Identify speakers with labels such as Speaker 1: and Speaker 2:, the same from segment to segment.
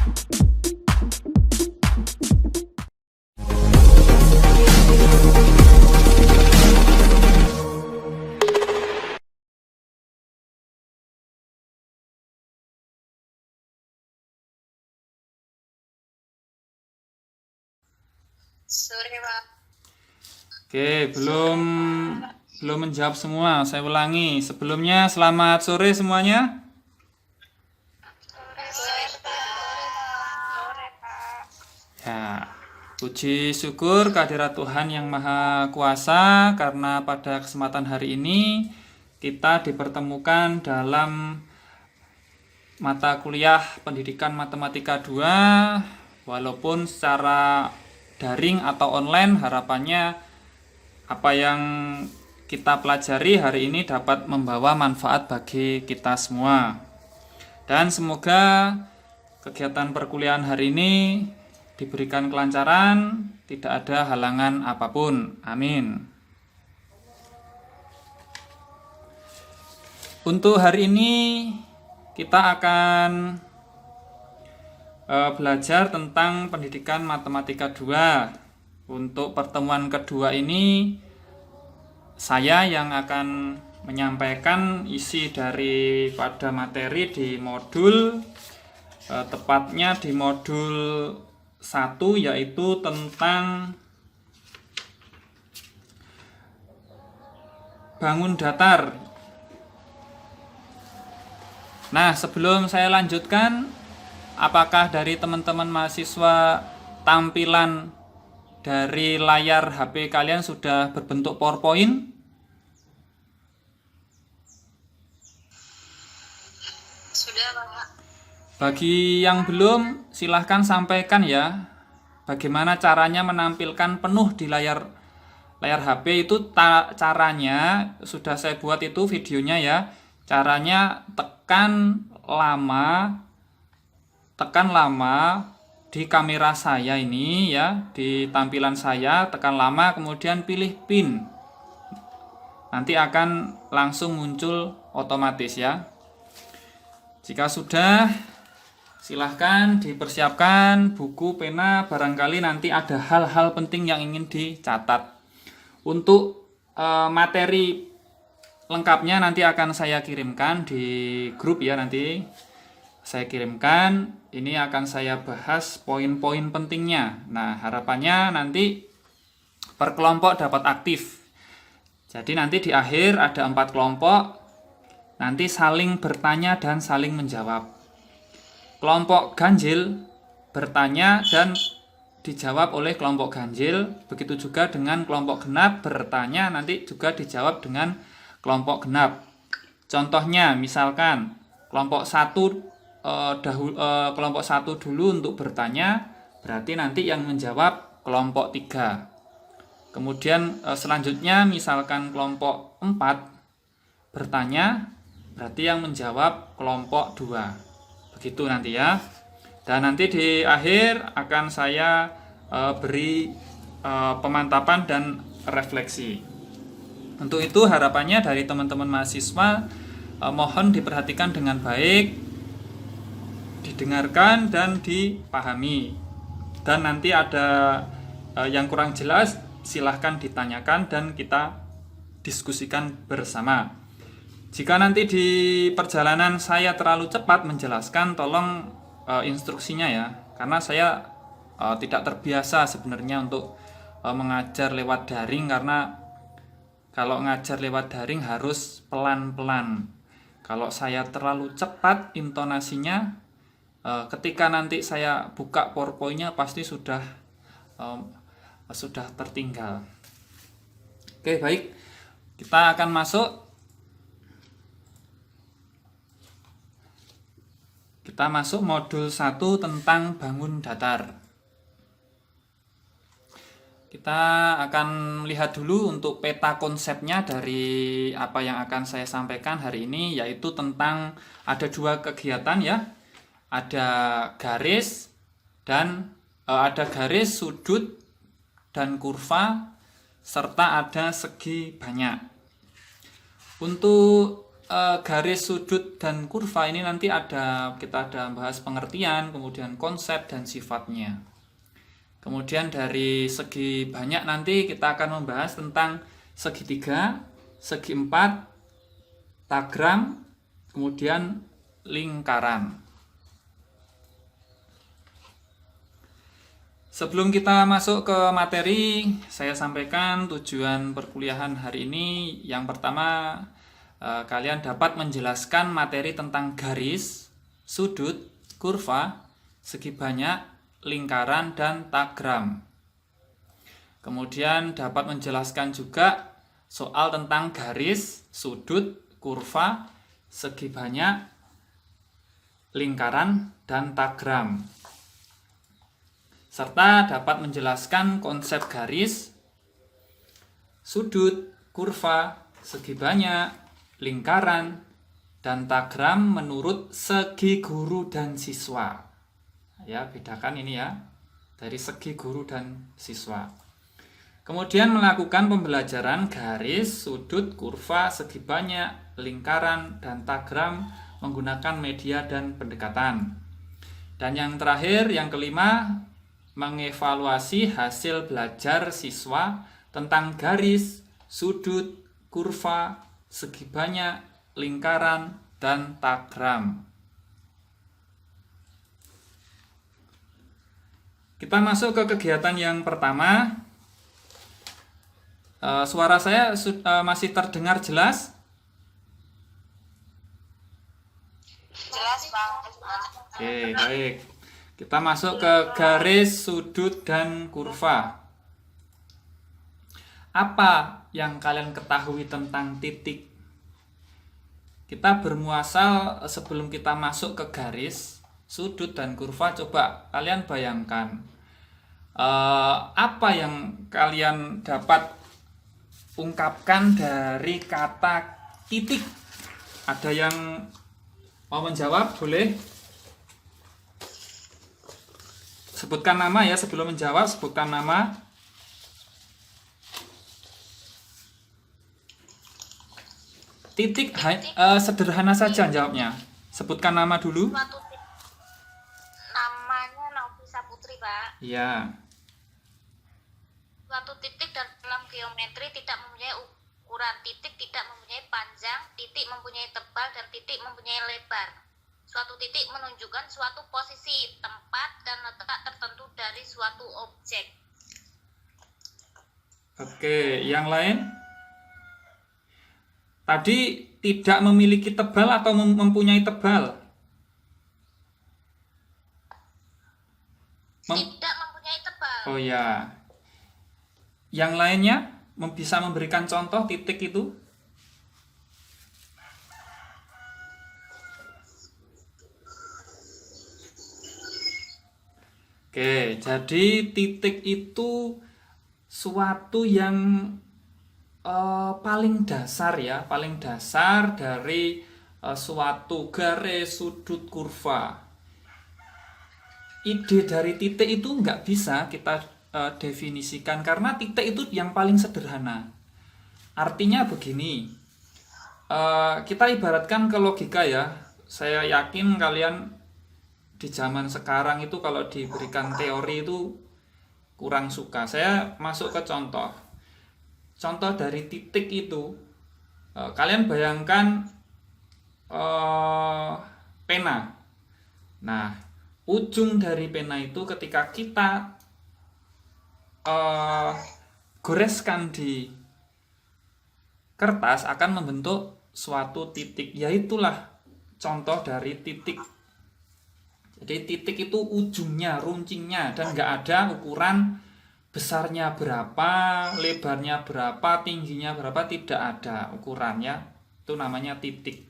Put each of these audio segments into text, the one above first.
Speaker 1: Sore, Pak.
Speaker 2: Oke, belum menjawab semua. Saya ulangi. Sebelumnya selamat sore semuanya.
Speaker 1: Sore, Pak. Sore, Pak.
Speaker 2: Ya, puji syukur kehadirat Tuhan yang Maha Kuasa karena pada kesempatan hari ini kita dipertemukan dalam mata kuliah Pendidikan Matematika 2 walaupun secara daring atau online. Harapannya apa yang kita pelajari hari ini dapat membawa manfaat bagi kita semua. Dan semoga kegiatan perkuliahan hari ini diberikan kelancaran, tidak ada halangan apapun. Amin. Untuk hari ini kita akan belajar tentang pendidikan matematika 2. Untuk pertemuan kedua ini saya yang akan menyampaikan isi daripada materi di modul tepatnya di modul 1, yaitu tentang bangun datar. Nah, sebelum saya lanjutkan, apakah dari teman-teman mahasiswa tampilan dari layar HP kalian sudah berbentuk PowerPoint?
Speaker 1: Sudah, Pak.
Speaker 2: Bagi yang belum, silahkan sampaikan ya. Bagaimana caranya menampilkan penuh di layar HP itu caranya sudah saya buat itu videonya ya. Caranya tekan lama di kamera saya ini ya, di tampilan saya, tekan lama kemudian pilih pin. Nanti akan langsung muncul otomatis ya. Jika sudah, silahkan dipersiapkan buku, pena, barangkali nanti ada hal-hal penting yang ingin dicatat. Untuk materi lengkapnya nanti akan saya kirimkan di grup ya, nanti saya kirimkan. Ini akan saya bahas poin-poin pentingnya. Nah, harapannya nanti per kelompok dapat aktif. Jadi nanti di akhir ada 4 kelompok, nanti saling bertanya dan saling menjawab. Kelompok ganjil bertanya dan dijawab oleh kelompok ganjil. Begitu juga dengan kelompok genap bertanya, nanti juga dijawab dengan kelompok genap. Contohnya misalkan kelompok 1 kelompok 1 dulu untuk bertanya, berarti nanti yang menjawab kelompok 3. Kemudian selanjutnya misalkan kelompok 4 bertanya, berarti yang menjawab kelompok 2. Begitu nanti ya. Dan nanti di akhir akan saya beri pemantapan dan refleksi. Untuk itu harapannya dari teman-teman mahasiswa mohon diperhatikan dengan baik, didengarkan dan dipahami. Dan nanti ada yang kurang jelas silahkan ditanyakan dan kita diskusikan bersama. Jika nanti di perjalanan saya terlalu cepat menjelaskan, tolong instruksinya ya, karena saya tidak terbiasa sebenarnya untuk mengajar lewat daring, karena kalau ngajar lewat daring harus pelan-pelan. Kalau saya terlalu cepat intonasinya, ketika nanti saya buka PowerPoint-nya pasti sudah tertinggal. Oke, baik. Kita akan masuk. Kita masuk modul 1 tentang bangun datar. Kita akan lihat dulu untuk peta konsepnya dari apa yang akan saya sampaikan hari ini, yaitu tentang ada 2 kegiatan ya. Ada garis dan ada garis, sudut dan kurva, serta ada segi banyak. Untuk garis, sudut, dan kurva ini nanti kita ada bahas pengertian, kemudian konsep dan sifatnya. Kemudian dari segi banyak nanti kita akan membahas tentang segitiga, segi empat, tagram, kemudian lingkaran. Sebelum kita masuk ke materi, saya sampaikan tujuan perkuliahan hari ini. Yang pertama, kalian dapat menjelaskan materi tentang garis, sudut, kurva, segi banyak, lingkaran, dan tagram. Kemudian dapat menjelaskan juga soal tentang garis, sudut, kurva, segi banyak, lingkaran, dan tagram. Serta dapat menjelaskan konsep garis, sudut, kurva, segi banyak, lingkaran, dan tagram menurut segi guru dan siswa. Ya, bedakan ini ya, dari segi guru dan siswa. Kemudian melakukan pembelajaran garis, sudut, kurva, segi banyak, lingkaran, dan tagram menggunakan media dan pendekatan. Dan yang terakhir, yang kelima, mengevaluasi hasil belajar siswa tentang garis, sudut, kurva, segi banyak, lingkaran, dan tagram. Kita masuk ke kegiatan yang pertama. Suara saya masih terdengar jelas?
Speaker 1: Jelas, Bang.
Speaker 2: Oke, baik. Kita masuk ke garis, sudut, dan kurva. Apa yang kalian ketahui tentang titik? Kita bermuasal sebelum kita masuk ke garis, sudut, dan kurva. Coba kalian bayangkan. Apa yang kalian dapat ungkapkan dari kata titik? Ada yang mau menjawab? Boleh sebutkan nama ya, sebelum menjawab sebutkan nama. Titik sederhana saja jawabnya. Sebutkan nama dulu.
Speaker 1: Namanya Nafisa Putri, Pak.
Speaker 2: Ya.
Speaker 1: Suatu titik dalam geometri tidak mempunyai ukuran. Titik tidak mempunyai panjang, titik mempunyai tebal, dan titik mempunyai lebar. Suatu titik menunjukkan suatu posisi, tempat, dan letak tertentu dari suatu objek.
Speaker 2: Oke, yang lain? Tadi tidak memiliki tebal atau mempunyai tebal?
Speaker 1: Tidak mempunyai tebal.
Speaker 2: Oh ya. Yang lainnya bisa memberikan contoh titik itu? Oke, jadi titik itu suatu yang paling dasar ya, paling dasar dari suatu garis, sudut, kurva. Ide dari titik itu nggak bisa kita definisikan karena titik itu yang paling sederhana. Artinya begini, kita ibaratkan ke logika ya. Saya yakin kalian di zaman sekarang itu kalau diberikan teori itu kurang suka. Saya masuk ke contoh. Contoh dari titik itu, kalian bayangkan pena. Nah, ujung dari pena itu ketika kita goreskan di kertas akan membentuk suatu titik. Yaitulah contoh dari titik. Jadi titik itu ujungnya, runcingnya, dan nggak ada ukuran besarnya berapa, lebarnya berapa, tingginya berapa, tidak ada ukurannya. Itu namanya titik.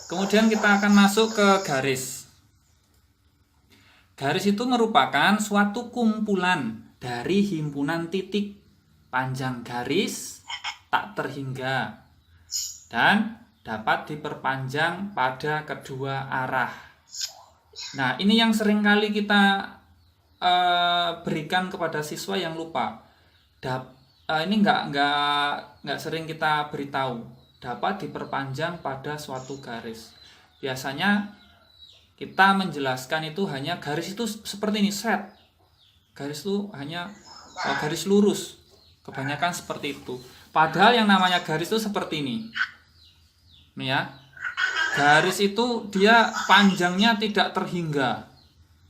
Speaker 2: Kemudian kita akan masuk ke garis. Garis itu merupakan suatu kumpulan dari himpunan titik. Panjang garis tak terhingga dan dapat diperpanjang pada kedua arah. Nah, ini yang seringkali kita berikan kepada siswa yang lupa. Ini nggak sering kita beritahu. dapat diperpanjang pada suatu garis. Biasanya kita menjelaskan itu hanya garis itu seperti ini, set. Garis itu hanya garis lurus. Kebanyakan seperti itu. Padahal yang namanya garis itu seperti ini. Nih ya. Garis itu dia panjangnya tidak terhingga.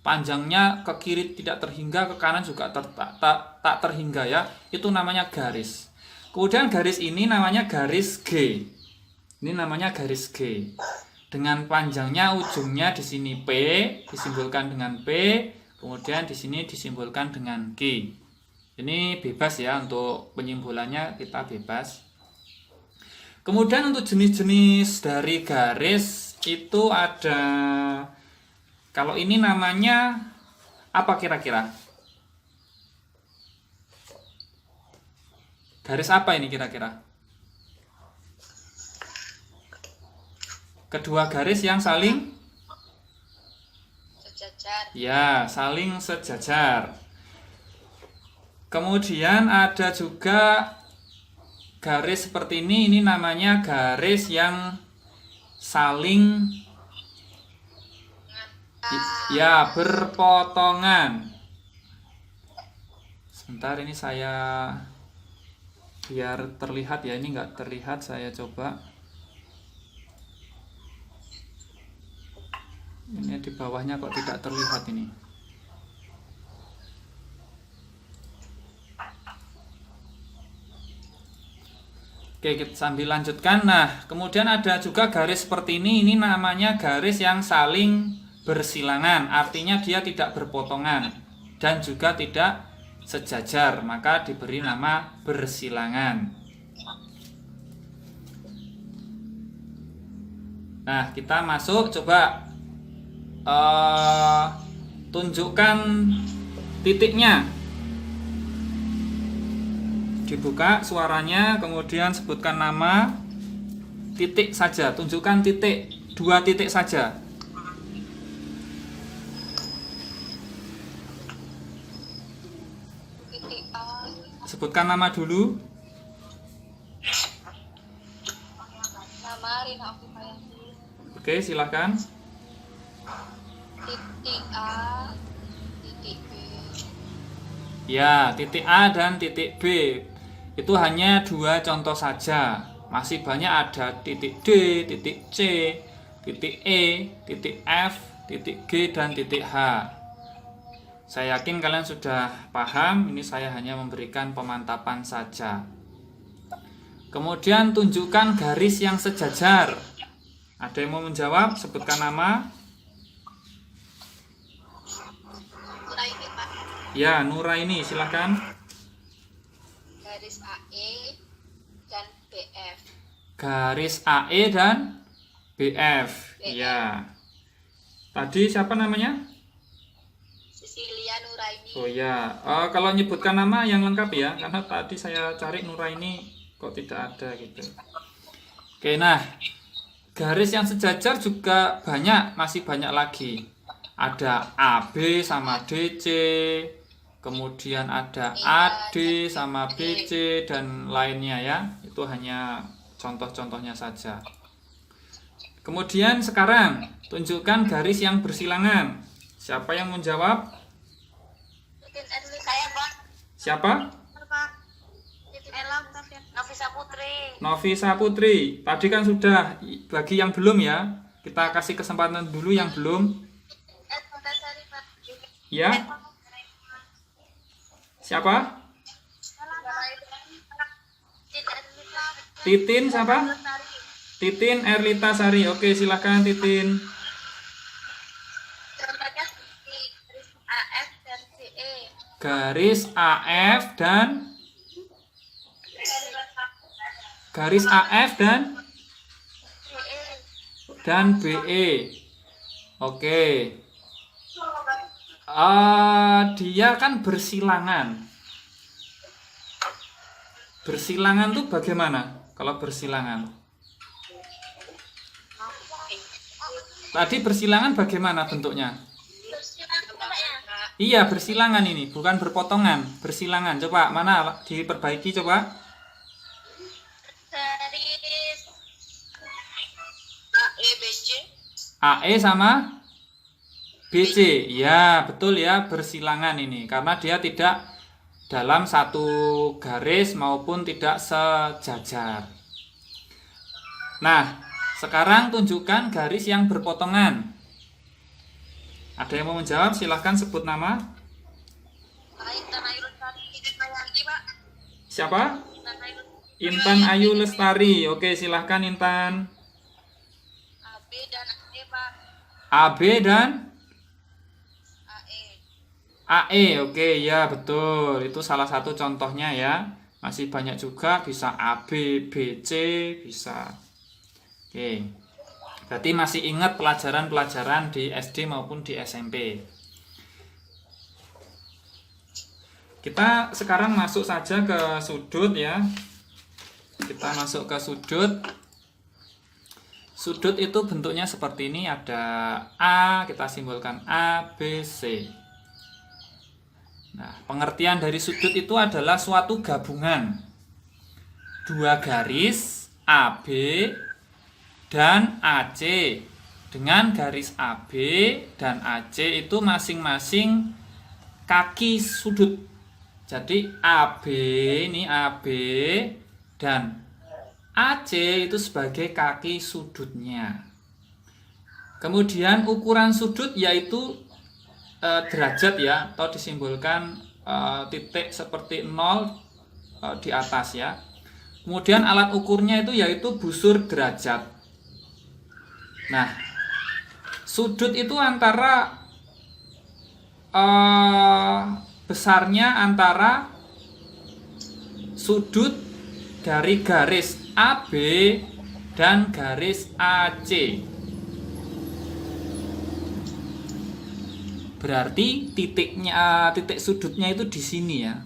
Speaker 2: Panjangnya ke kiri tidak terhingga, ke kanan juga tak terhingga ya. Itu namanya garis. Kemudian garis ini namanya garis G. Ini namanya garis G. Dengan panjangnya ujungnya di sini P, disimbolkan dengan P, kemudian di sini disimbolkan dengan Q. Ini bebas ya, untuk penyimbolannya kita bebas. Kemudian untuk jenis-jenis dari garis itu ada, kalau ini namanya apa kira-kira? Garis apa ini kira-kira? Kedua garis yang saling
Speaker 1: Sejajar.
Speaker 2: ya, saling sejajar. Kemudian ada juga garis seperti ini namanya garis yang saling ya berpotongan. Sebentar, ini saya biar terlihat ya, ini nggak terlihat, saya coba. Ini di bawahnya kok tidak terlihat ini. Oke, kita sambil lanjutkan. Nah, kemudian ada juga garis seperti ini namanya garis yang saling bersilangan. Artinya dia tidak berpotongan dan juga tidak sejajar, maka diberi nama bersilangan. Nah, kita masuk, coba tunjukkan titiknya. Dibuka suaranya, kemudian sebutkan nama, titik saja, tunjukkan titik, 2 titik saja.
Speaker 1: Titik A.
Speaker 2: Sebutkan nama dulu.
Speaker 1: Nama Rina Afifah.
Speaker 2: Oke, silakan.
Speaker 1: Titik A, titik B.
Speaker 2: Ya, titik A dan titik B itu hanya 2 contoh saja. Masih banyak ada titik D, titik C, titik E, titik F, titik G, dan titik H. Saya yakin kalian sudah paham, ini saya hanya memberikan pemantapan saja. Kemudian tunjukkan garis yang sejajar. Ada yang mau menjawab? Sebutkan nama.
Speaker 1: Nuraini, Pak.
Speaker 2: Ya, Nuraini, silahkan.
Speaker 1: Garis AE dan BF.
Speaker 2: Garis AE dan BF. Ya. Tadi siapa namanya?
Speaker 1: Cecilia Nuraini.
Speaker 2: Oh ya, kalau nyebutkan nama yang lengkap ya, karena tadi saya cari Nuraini kok tidak ada gitu. Oke, nah garis yang sejajar juga banyak, masih banyak lagi. Ada AB sama DC, kemudian ada AD sama BC dan lainnya ya. Itu hanya contoh-contohnya saja. Kemudian sekarang tunjukkan garis yang bersilangan. Siapa yang menjawab?
Speaker 1: Saya, Pak.
Speaker 2: Siapa?
Speaker 1: Novisa Putri.
Speaker 2: Novisa Putri. Tadi kan sudah, bagi yang belum ya, kita kasih kesempatan dulu yang belum. Ya. Siapa? Titin siapa? Titin Erlita Sari. Oke, silakan Titin.
Speaker 1: Contohnya AF dan CE.
Speaker 2: Garis AF dan garis AF dan BE. Oke. Dia kan bersilangan. Bersilangan tuh bagaimana kalau bersilangan? Tadi bersilangan bagaimana bentuknya? Iya, bersilangan ini, bukan berpotongan, bersilangan. Coba mana diperbaiki coba.
Speaker 1: Garis
Speaker 2: AE sama BC. Ya, betul ya, bersilangan ini. Karena dia tidak dalam satu garis maupun tidak sejajar. Nah, sekarang tunjukkan garis yang berpotongan. Ada yang mau menjawab? Silahkan sebut nama.
Speaker 1: Intan Ayu Lestari, Pak.
Speaker 2: Siapa? Intan Ayu Lestari. Oke, silahkan Intan.
Speaker 1: AB dan AE, Pak.
Speaker 2: AB dan
Speaker 1: AE.
Speaker 2: AE. Oke, ya betul. Itu salah satu contohnya ya. Masih banyak juga, bisa AB, BC, bisa. Oke. Berarti masih ingat pelajaran-pelajaran di SD maupun di SMP. Kita sekarang masuk saja ke sudut ya. Kita masuk ke sudut. Sudut itu bentuknya seperti ini, ada A, kita simbolkan A, B, C. Nah, pengertian dari sudut itu adalah suatu gabungan dua garis AB dan AC. Dengan garis AB dan AC itu masing-masing kaki sudut. Jadi AB ini AB dan AC itu sebagai kaki sudutnya. Kemudian ukuran sudut yaitu derajat ya, atau disimbolkan titik seperti 0 di atas ya. Kemudian alat ukurnya itu yaitu busur derajat. Nah, sudut itu antara besarnya antara sudut dari garis AB dan garis AC. Berarti titik sudutnya itu di sini ya.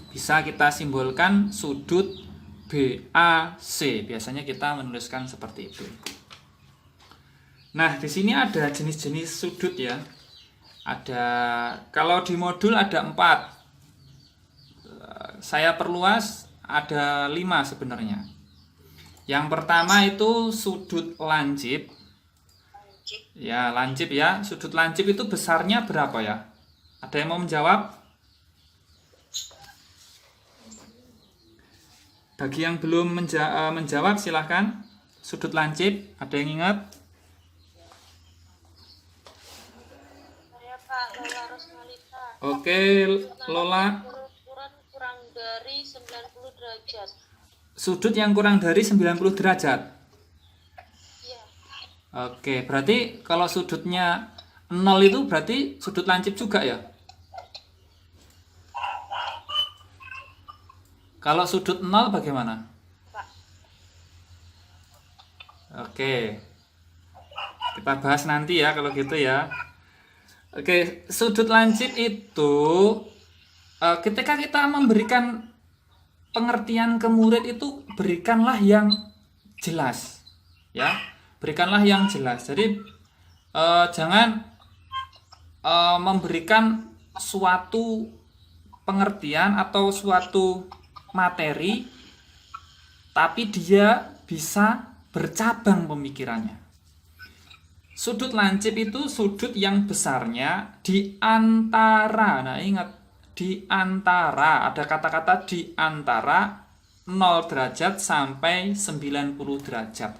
Speaker 2: Bisa kita simbolkan sudut BAC. Biasanya kita menuliskan seperti itu. Nah, di sini ada jenis-jenis sudut ya. Ada, kalau di modul ada 4. Saya perluas, ada 5 sebenarnya. Yang pertama itu sudut lancip. Ya, lancip ya. Sudut lancip itu besarnya berapa ya? Ada yang mau menjawab? Bagi yang belum menjawab silahkan. Sudut lancip, ada yang ingat?
Speaker 1: Saya Pak Lola Rosmalita.
Speaker 2: Oke, Lola.
Speaker 1: Ukuran kurang dari 90 derajat.
Speaker 2: Sudut yang kurang dari 90 derajat.
Speaker 1: Iya.
Speaker 2: Oke, berarti kalau sudutnya 0 itu berarti sudut lancip juga ya? Kalau sudut 0 bagaimana?
Speaker 1: Pak.
Speaker 2: Oke. Kita bahas nanti ya kalau gitu ya. Oke, sudut lancip itu ketika kita memberikan pengertian ke murid itu berikanlah yang jelas. Ya. Berikanlah yang jelas. Jadi jangan memberikan suatu pengertian atau suatu materi tapi dia bisa bercabang pemikirannya. Sudut lancip itu sudut yang besarnya di antara, nah ingat, di antara, ada kata-kata di antara 0 derajat sampai 90 derajat.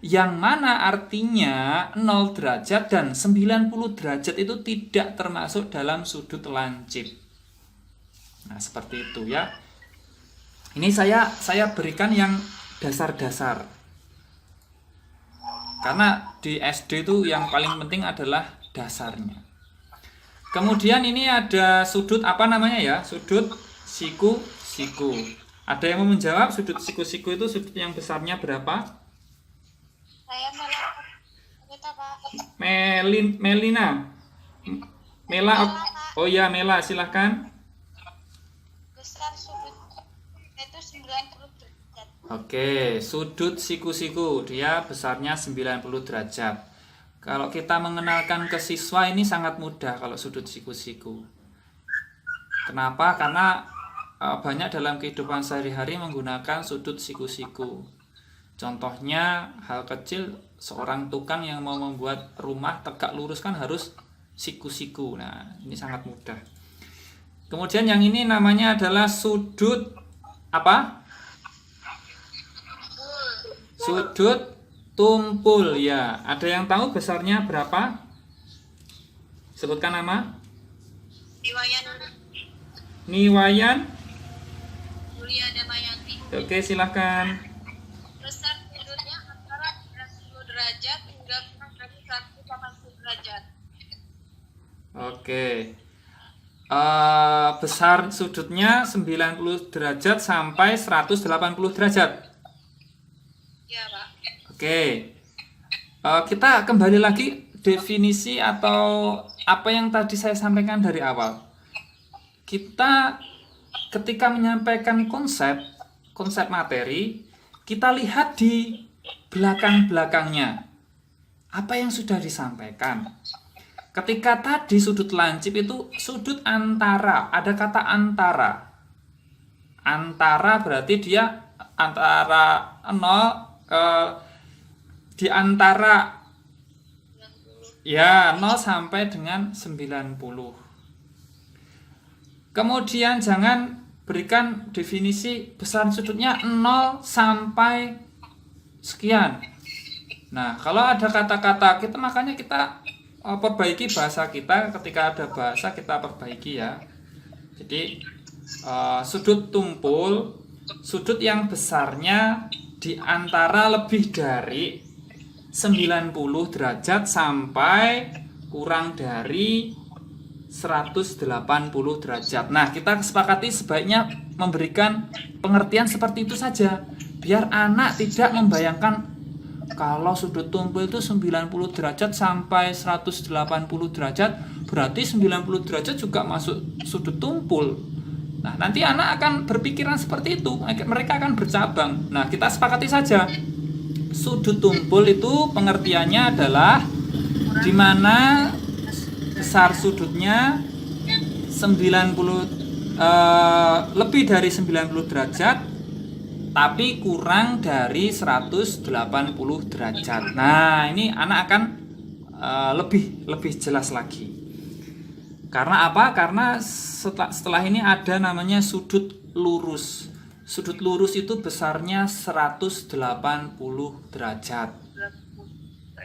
Speaker 2: Yang mana artinya 0 derajat dan 90 derajat itu tidak termasuk dalam sudut lancip. Nah, seperti itu ya. Ini saya berikan yang dasar-dasar. Karena di SD itu yang paling penting adalah dasarnya. Kemudian ini ada sudut apa namanya ya? Sudut siku-siku. Ada yang mau menjawab sudut siku-siku itu sudut yang besarnya berapa?
Speaker 1: Saya Melita, Pak.
Speaker 2: Melina. Mela. Oh ya, Mela, silahkan.
Speaker 1: Besar sudut itu 90 derajat.
Speaker 2: Oke, sudut siku-siku dia besarnya 90 derajat. Kalau kita mengenalkan ke siswa ini sangat mudah kalau sudut siku-siku. Kenapa? Karena banyak dalam kehidupan sehari-hari menggunakan sudut siku-siku. Contohnya hal kecil seorang tukang yang mau membuat rumah tegak lurus kan harus siku-siku. Nah, ini sangat mudah. Kemudian yang ini namanya adalah sudut apa? Sudut tumpul ya. Ada yang tahu besarnya berapa? Sebutkan nama. Niwayan.
Speaker 1: Yulia Damayanti.
Speaker 2: Oke, silahkan.
Speaker 1: Besar sudutnya antara 90 derajat hingga kurang dari 180 derajat.
Speaker 2: Oke. Besar sudutnya 90 derajat sampai 180 derajat.
Speaker 1: Ya, Pak.
Speaker 2: Oke. Kita kembali lagi definisi atau apa yang tadi saya sampaikan dari awal. Kita ketika menyampaikan konsep materi, kita lihat di belakang-belakangnya. Apa yang sudah disampaikan? Ketika tadi sudut lancip itu sudut antara, ada kata antara. Antara berarti dia antara 0 di antara ya 0 sampai dengan 90. Kemudian jangan berikan definisi besar sudutnya 0 sampai sekian. Nah, kalau ada kata-kata kita makanya kita perbaiki bahasa kita, ketika ada bahasa kita perbaiki ya. Jadi sudut tumpul, sudut yang besarnya di antara lebih dari 90 derajat sampai kurang dari 180 derajat. Nah, kita kesepakati sebaiknya memberikan pengertian seperti itu saja, biar anak tidak membayangkan kalau sudut tumpul itu 90 derajat sampai 180 derajat, berarti 90 derajat juga masuk sudut tumpul. Nah, nanti anak akan berpikiran seperti itu, mereka akan bercabang. Nah, kita sepakati saja. Sudut tumpul itu pengertiannya adalah di mana besar sudutnya 90 lebih dari 90 derajat tapi kurang dari 180 derajat. Nah, ini anak akan lebih jelas lagi. Karena apa? Karena setelah ini ada namanya sudut lurus. Sudut lurus itu besarnya 180 derajat.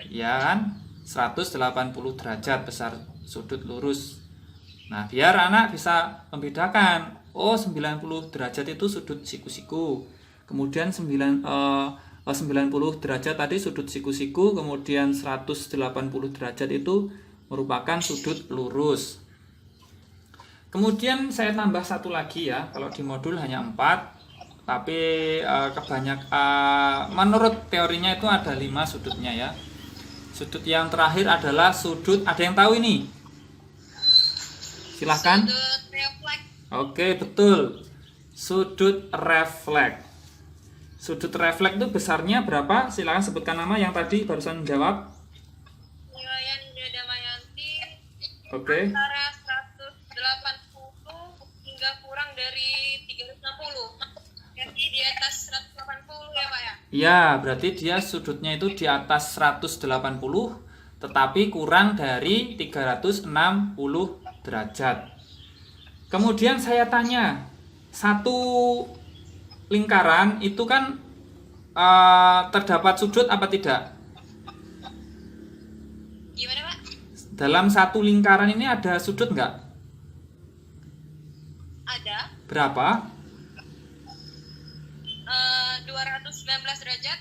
Speaker 2: Ya kan? 180 derajat besar sudut lurus. Nah, biar anak bisa membedakan. Oh, 90 derajat itu sudut siku-siku. Kemudian 90 derajat tadi sudut siku-siku, kemudian 180 derajat itu merupakan sudut lurus. Kemudian saya tambah satu lagi ya, kalau di modul hanya 4, tapi menurut teorinya itu ada 5 sudutnya ya. Sudut yang terakhir adalah sudut, ada yang tahu ini? Silahkan.
Speaker 1: Sudut refleks.
Speaker 2: Oke, betul. Sudut refleks. Sudut refleks itu besarnya berapa? Silakan sebutkan nama yang tadi barusan menjawab.
Speaker 1: Niwayan Yulia Damayanti.
Speaker 2: Oke.
Speaker 1: Antara 180 hingga kurang dari 360. Jadi di atas 180 ya, Pak ya?
Speaker 2: Ya, berarti dia sudutnya itu di atas 180 tetapi kurang dari 360 derajat. Kemudian saya tanya, satu lingkaran itu kan terdapat sudut apa tidak?
Speaker 1: Gimana, Pak?
Speaker 2: Dalam satu lingkaran ini ada sudut nggak?
Speaker 1: Ada.
Speaker 2: Berapa?
Speaker 1: 219 derajat.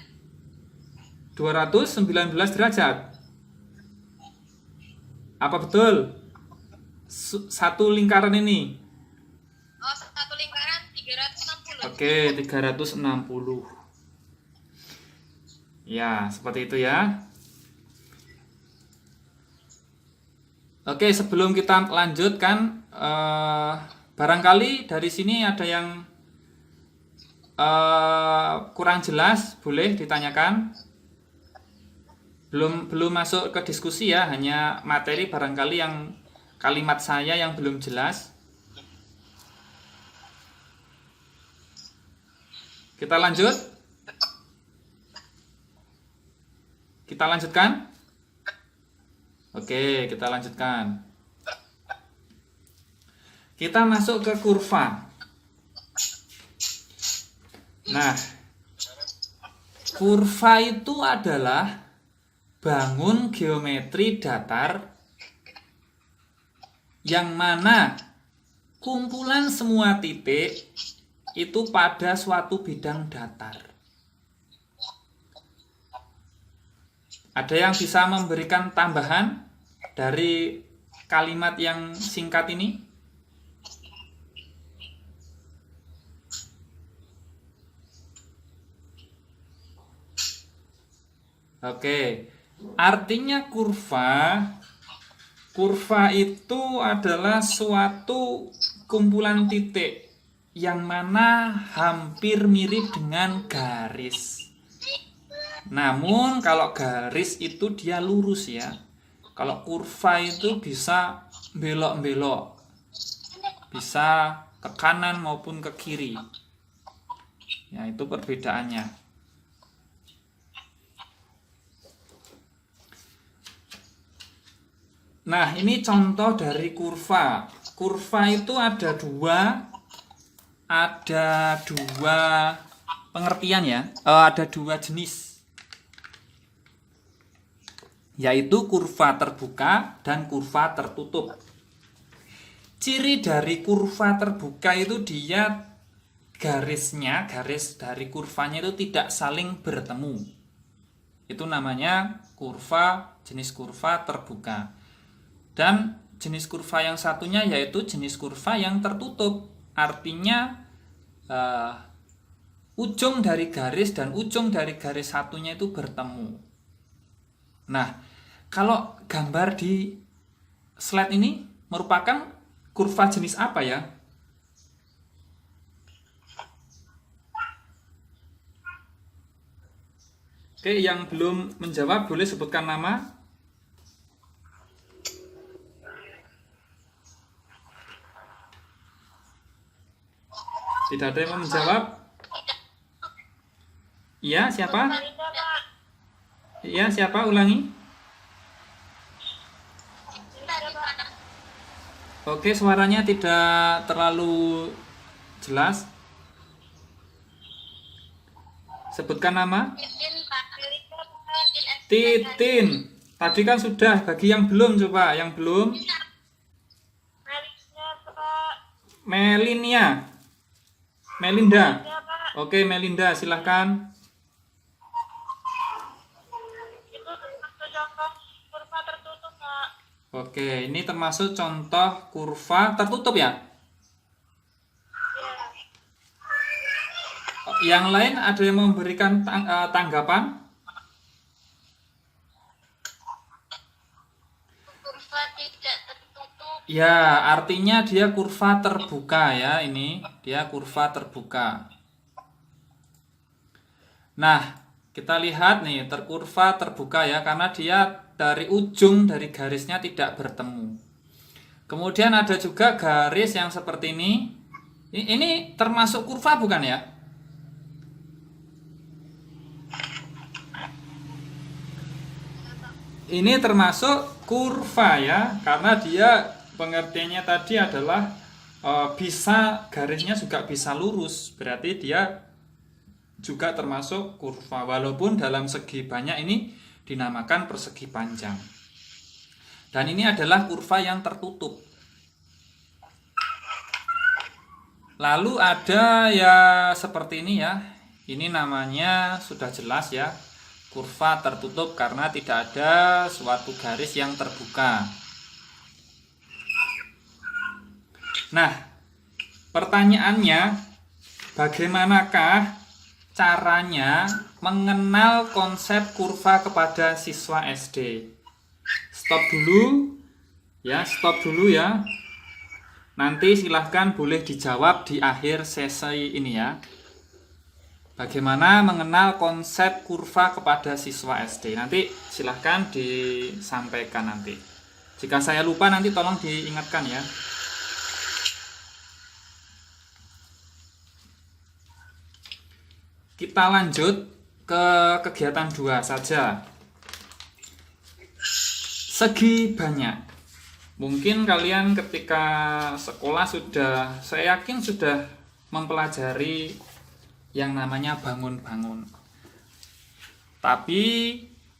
Speaker 2: 219 derajat. Apa betul? Satu lingkaran ini.
Speaker 1: Oh, satu lingkaran 360.
Speaker 2: Oke, 360. Ya, seperti itu ya. Oke, sebelum kita lanjutkan, barangkali dari sini ada yang kurang jelas, boleh ditanyakan. Belum masuk ke diskusi ya, hanya materi barangkali yang kalimat saya yang belum jelas. Kita lanjut. Kita lanjutkan? Oke, kita lanjutkan. Kita masuk ke kurva. Nah, kurva itu adalah bangun geometri datar yang mana kumpulan semua titik itu pada suatu bidang datar. Ada yang bisa memberikan tambahan dari kalimat yang singkat ini? Oke, artinya kurva itu adalah suatu kumpulan titik yang mana hampir mirip dengan garis. Namun kalau garis itu dia lurus ya. Kalau kurva itu bisa belok-belok, bisa ke kanan maupun ke kiri. Ya, itu perbedaannya. Nah, ini contoh dari kurva. Kurva itu ada dua pengertian ya. Ada dua jenis, yaitu kurva terbuka dan kurva tertutup. Ciri dari kurva terbuka itu dia garis dari kurvanya itu tidak saling bertemu. Itu namanya jenis kurva terbuka. Dan jenis kurva yang satunya yaitu jenis kurva yang tertutup. Artinya ujung dari garis dan ujung dari garis satunya itu bertemu. Nah, kalau gambar di slide ini merupakan kurva jenis apa ya? Oke, yang belum menjawab boleh sebutkan nama. Tidak ada yang mau menjawab? Iya, siapa? Iya, siapa? Ulangi. Oke, suaranya tidak terlalu jelas. Sebutkan nama. Titin. Tadi kan sudah, bagi yang belum coba, yang belum. Melinia. Melinda. Oke, Melinda, silahkan.
Speaker 3: Itu termasuk contoh kurva tertutup, Pak.
Speaker 2: Oke, ini termasuk contoh kurva tertutup ya? Yang lain ada yang memberikan tanggapan?
Speaker 1: Kurva tidak tertutup.
Speaker 2: Ya, artinya dia kurva terbuka ya, ini dia kurva terbuka. Nah, kita lihat nih, kurva terbuka ya, karena dia dari ujung dari garisnya tidak bertemu. Kemudian ada juga garis yang seperti ini. Ini termasuk kurva bukan ya? Ini termasuk kurva ya, karena dia pengertiannya tadi adalah bisa garisnya juga bisa lurus, berarti dia juga termasuk kurva, walaupun dalam segi banyak ini dinamakan persegi panjang. Dan ini adalah kurva yang tertutup. Lalu ada ya seperti ini ya, ini namanya sudah jelas ya, kurva tertutup karena tidak ada suatu garis yang terbuka. Nah, pertanyaannya, bagaimanakah caranya mengenal konsep kurva kepada siswa SD? Stop dulu ya. Nanti silahkan boleh dijawab di akhir sesi ini ya. Bagaimana mengenal konsep kurva kepada siswa SD? Nanti silahkan disampaikan nanti. Jika saya lupa nanti tolong diingatkan ya. Kita lanjut ke kegiatan 2 saja. Segi banyak. Mungkin kalian ketika sekolah saya yakin sudah mempelajari yang namanya bangun-bangun. Tapi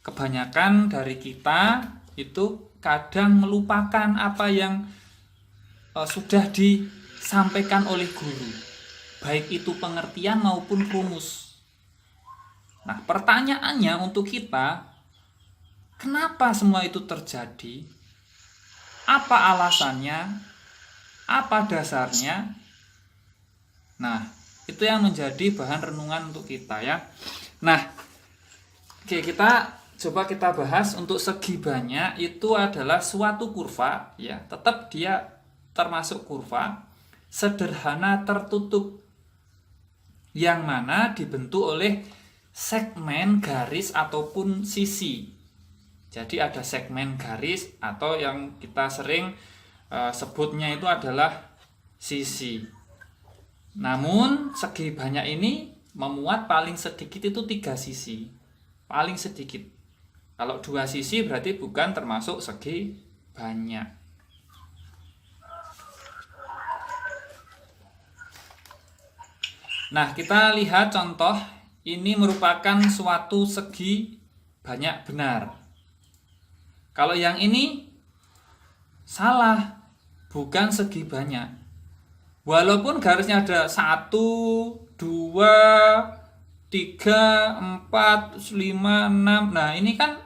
Speaker 2: kebanyakan dari kita itu kadang melupakan apa yang sudah disampaikan oleh guru, baik itu pengertian maupun rumus. Nah, pertanyaannya untuk kita, kenapa semua itu terjadi? Apa alasannya? Apa dasarnya? Nah, itu yang menjadi bahan renungan untuk kita ya. Nah, oke, kita bahas untuk segi banyak itu adalah suatu kurva ya, tetap dia termasuk kurva sederhana tertutup yang mana dibentuk oleh segmen garis ataupun sisi. Jadi ada segmen garis atau yang kita sering sebutnya itu adalah sisi. Namun segi banyak ini memuat paling sedikit itu 3 sisi. Paling sedikit. Kalau 2 sisi berarti bukan termasuk segi banyak. Nah, kita lihat contoh. Ini merupakan suatu segi banyak benar. Kalau yang ini salah, bukan segi banyak. Walaupun garisnya ada 1, 2, 3, 4, 5, 6. Nah, ini kan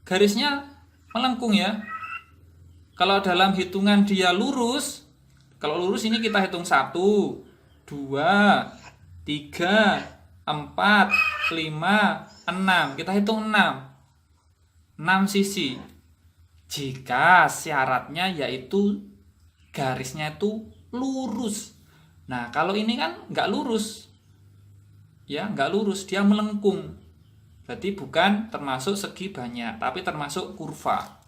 Speaker 2: garisnya melengkung ya. Kalau dalam hitungan dia lurus, kalau lurus ini kita hitung 1, 2, 3, 4, 5, 6. Kita hitung 6. 6 sisi. Jika syaratnya yaitu garisnya itu lurus. Nah, kalau ini kan nggak lurus. Ya, nggak lurus, dia melengkung. Berarti bukan termasuk segi banyak, tapi termasuk kurva.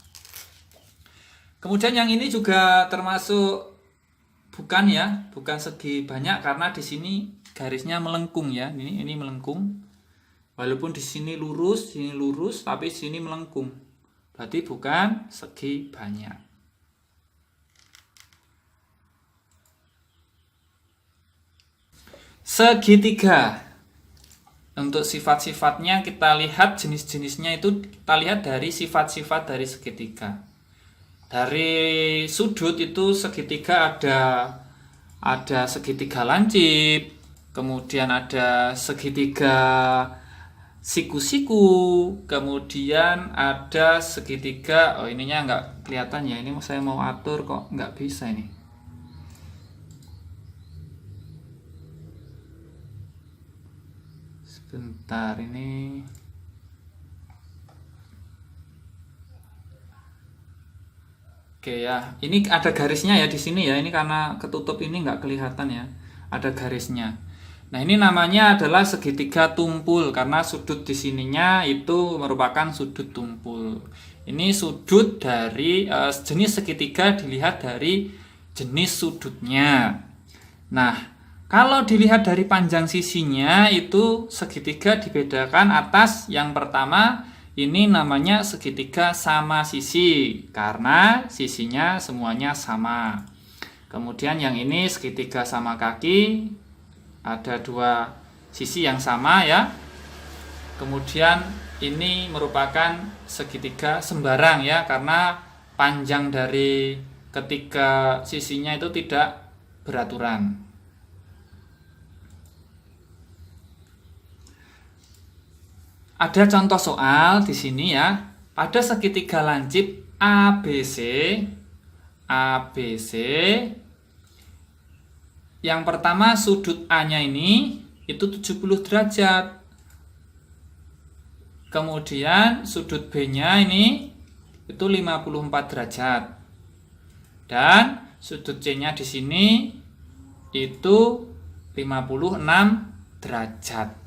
Speaker 2: Kemudian yang ini juga termasuk bukan ya, bukan segi banyak karena di sini garisnya melengkung ya. Ini melengkung. Walaupun di sini lurus, tapi di sini melengkung. Berarti bukan segi banyak. Segitiga. Untuk sifat-sifatnya kita lihat, jenis-jenisnya itu kita lihat dari sifat-sifat dari segitiga. Dari sudut itu segitiga ada segitiga lancip, kemudian ada segitiga siku-siku, kemudian ada segitiga, ininya nggak kelihatan ya, ini saya mau atur kok nggak bisa ini. Sebentar ini. Oke ya, ini ada garisnya ya di sini ya. Ini karena ketutup ini nggak kelihatan ya. Ada garisnya. Nah, ini namanya adalah segitiga tumpul karena sudut di sininya itu merupakan sudut tumpul. Ini sudut dari jenis segitiga dilihat dari jenis sudutnya. Nah, kalau dilihat dari panjang sisinya itu segitiga dibedakan atas yang pertama ini namanya segitiga sama sisi karena sisinya semuanya sama. Kemudian yang ini segitiga sama kaki, ada 2 sisi yang sama ya. Kemudian ini merupakan segitiga sembarang ya karena panjang dari ketiga sisinya itu tidak beraturan. Ada contoh soal di sini ya. Pada segitiga lancip ABC, yang pertama sudut A-nya ini itu 70 derajat. Kemudian sudut B-nya ini itu 54 derajat. Dan sudut C-nya di sini itu 56 derajat.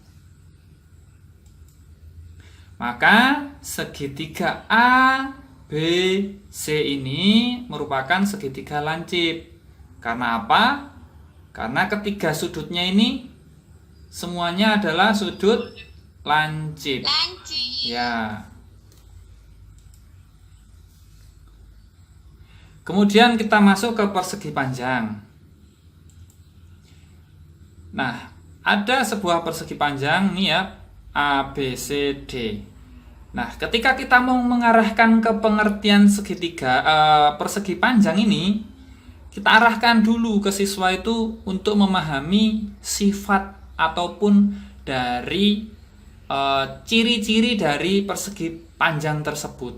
Speaker 2: Maka segitiga A, B, C ini merupakan segitiga lancip. Karena apa? Karena ketiga sudutnya ini semuanya adalah sudut lancip. Ya. Kemudian kita masuk ke persegi panjang. Nah, ada sebuah persegi panjang nih ya, A, B, C, D. Nah, ketika kita mau mengarahkan ke pengertian segitiga persegi panjang ini, kita arahkan dulu ke siswa itu untuk memahami sifat ataupun dari ciri-ciri dari persegi panjang tersebut.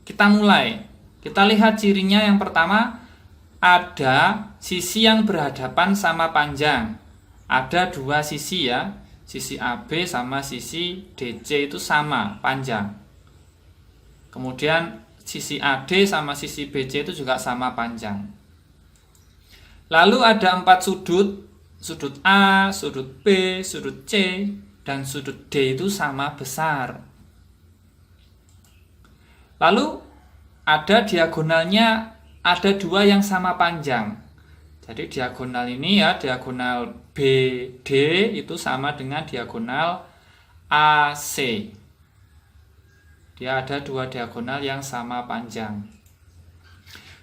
Speaker 2: Kita mulai. Kita lihat cirinya. Yang pertama, ada sisi yang berhadapan sama panjang. Ada dua sisi ya. Sisi AB sama sisi DC itu sama panjang. Kemudian sisi AD sama sisi BC itu juga sama panjang. Lalu ada 4 sudut. Sudut A, sudut B, sudut C, dan sudut D itu sama besar. Lalu ada diagonalnya, ada 2 yang sama panjang. Jadi diagonal ini ya, diagonal BD itu sama dengan diagonal AC. Dia ada 2 diagonal yang sama panjang.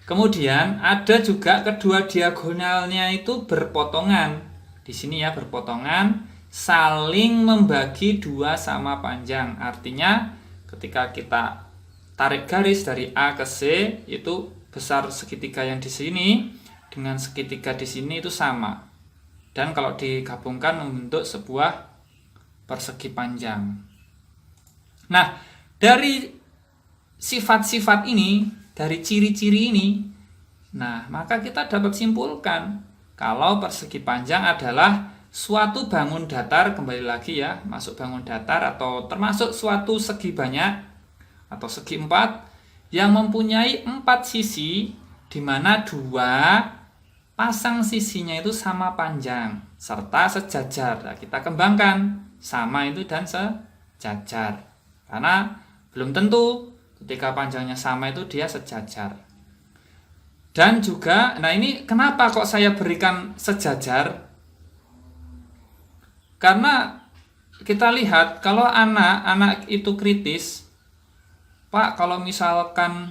Speaker 2: Kemudian ada juga kedua diagonalnya itu berpotongan. Di sini ya berpotongan, saling membagi 2 sama panjang. Artinya ketika kita tarik garis dari A ke C, itu besar segitiga yang di sini dengan segitiga di sini itu sama. Dan kalau digabungkan membentuk sebuah persegi panjang. Nah, dari sifat-sifat ini, dari ciri-ciri ini, nah, maka kita dapat simpulkan kalau persegi panjang adalah suatu bangun datar, kembali lagi ya, masuk bangun datar atau termasuk suatu segi banyak atau segi 4 yang mempunyai 4 sisi, di mana 2 pasang sisinya itu sama panjang serta sejajar. Nah, kita kembangkan sama itu dan sejajar, karena belum tentu ketika panjangnya sama itu dia sejajar. Dan juga, nah ini kenapa kok saya berikan sejajar? Karena kita lihat kalau anak itu kritis, Pak, kalau misalkan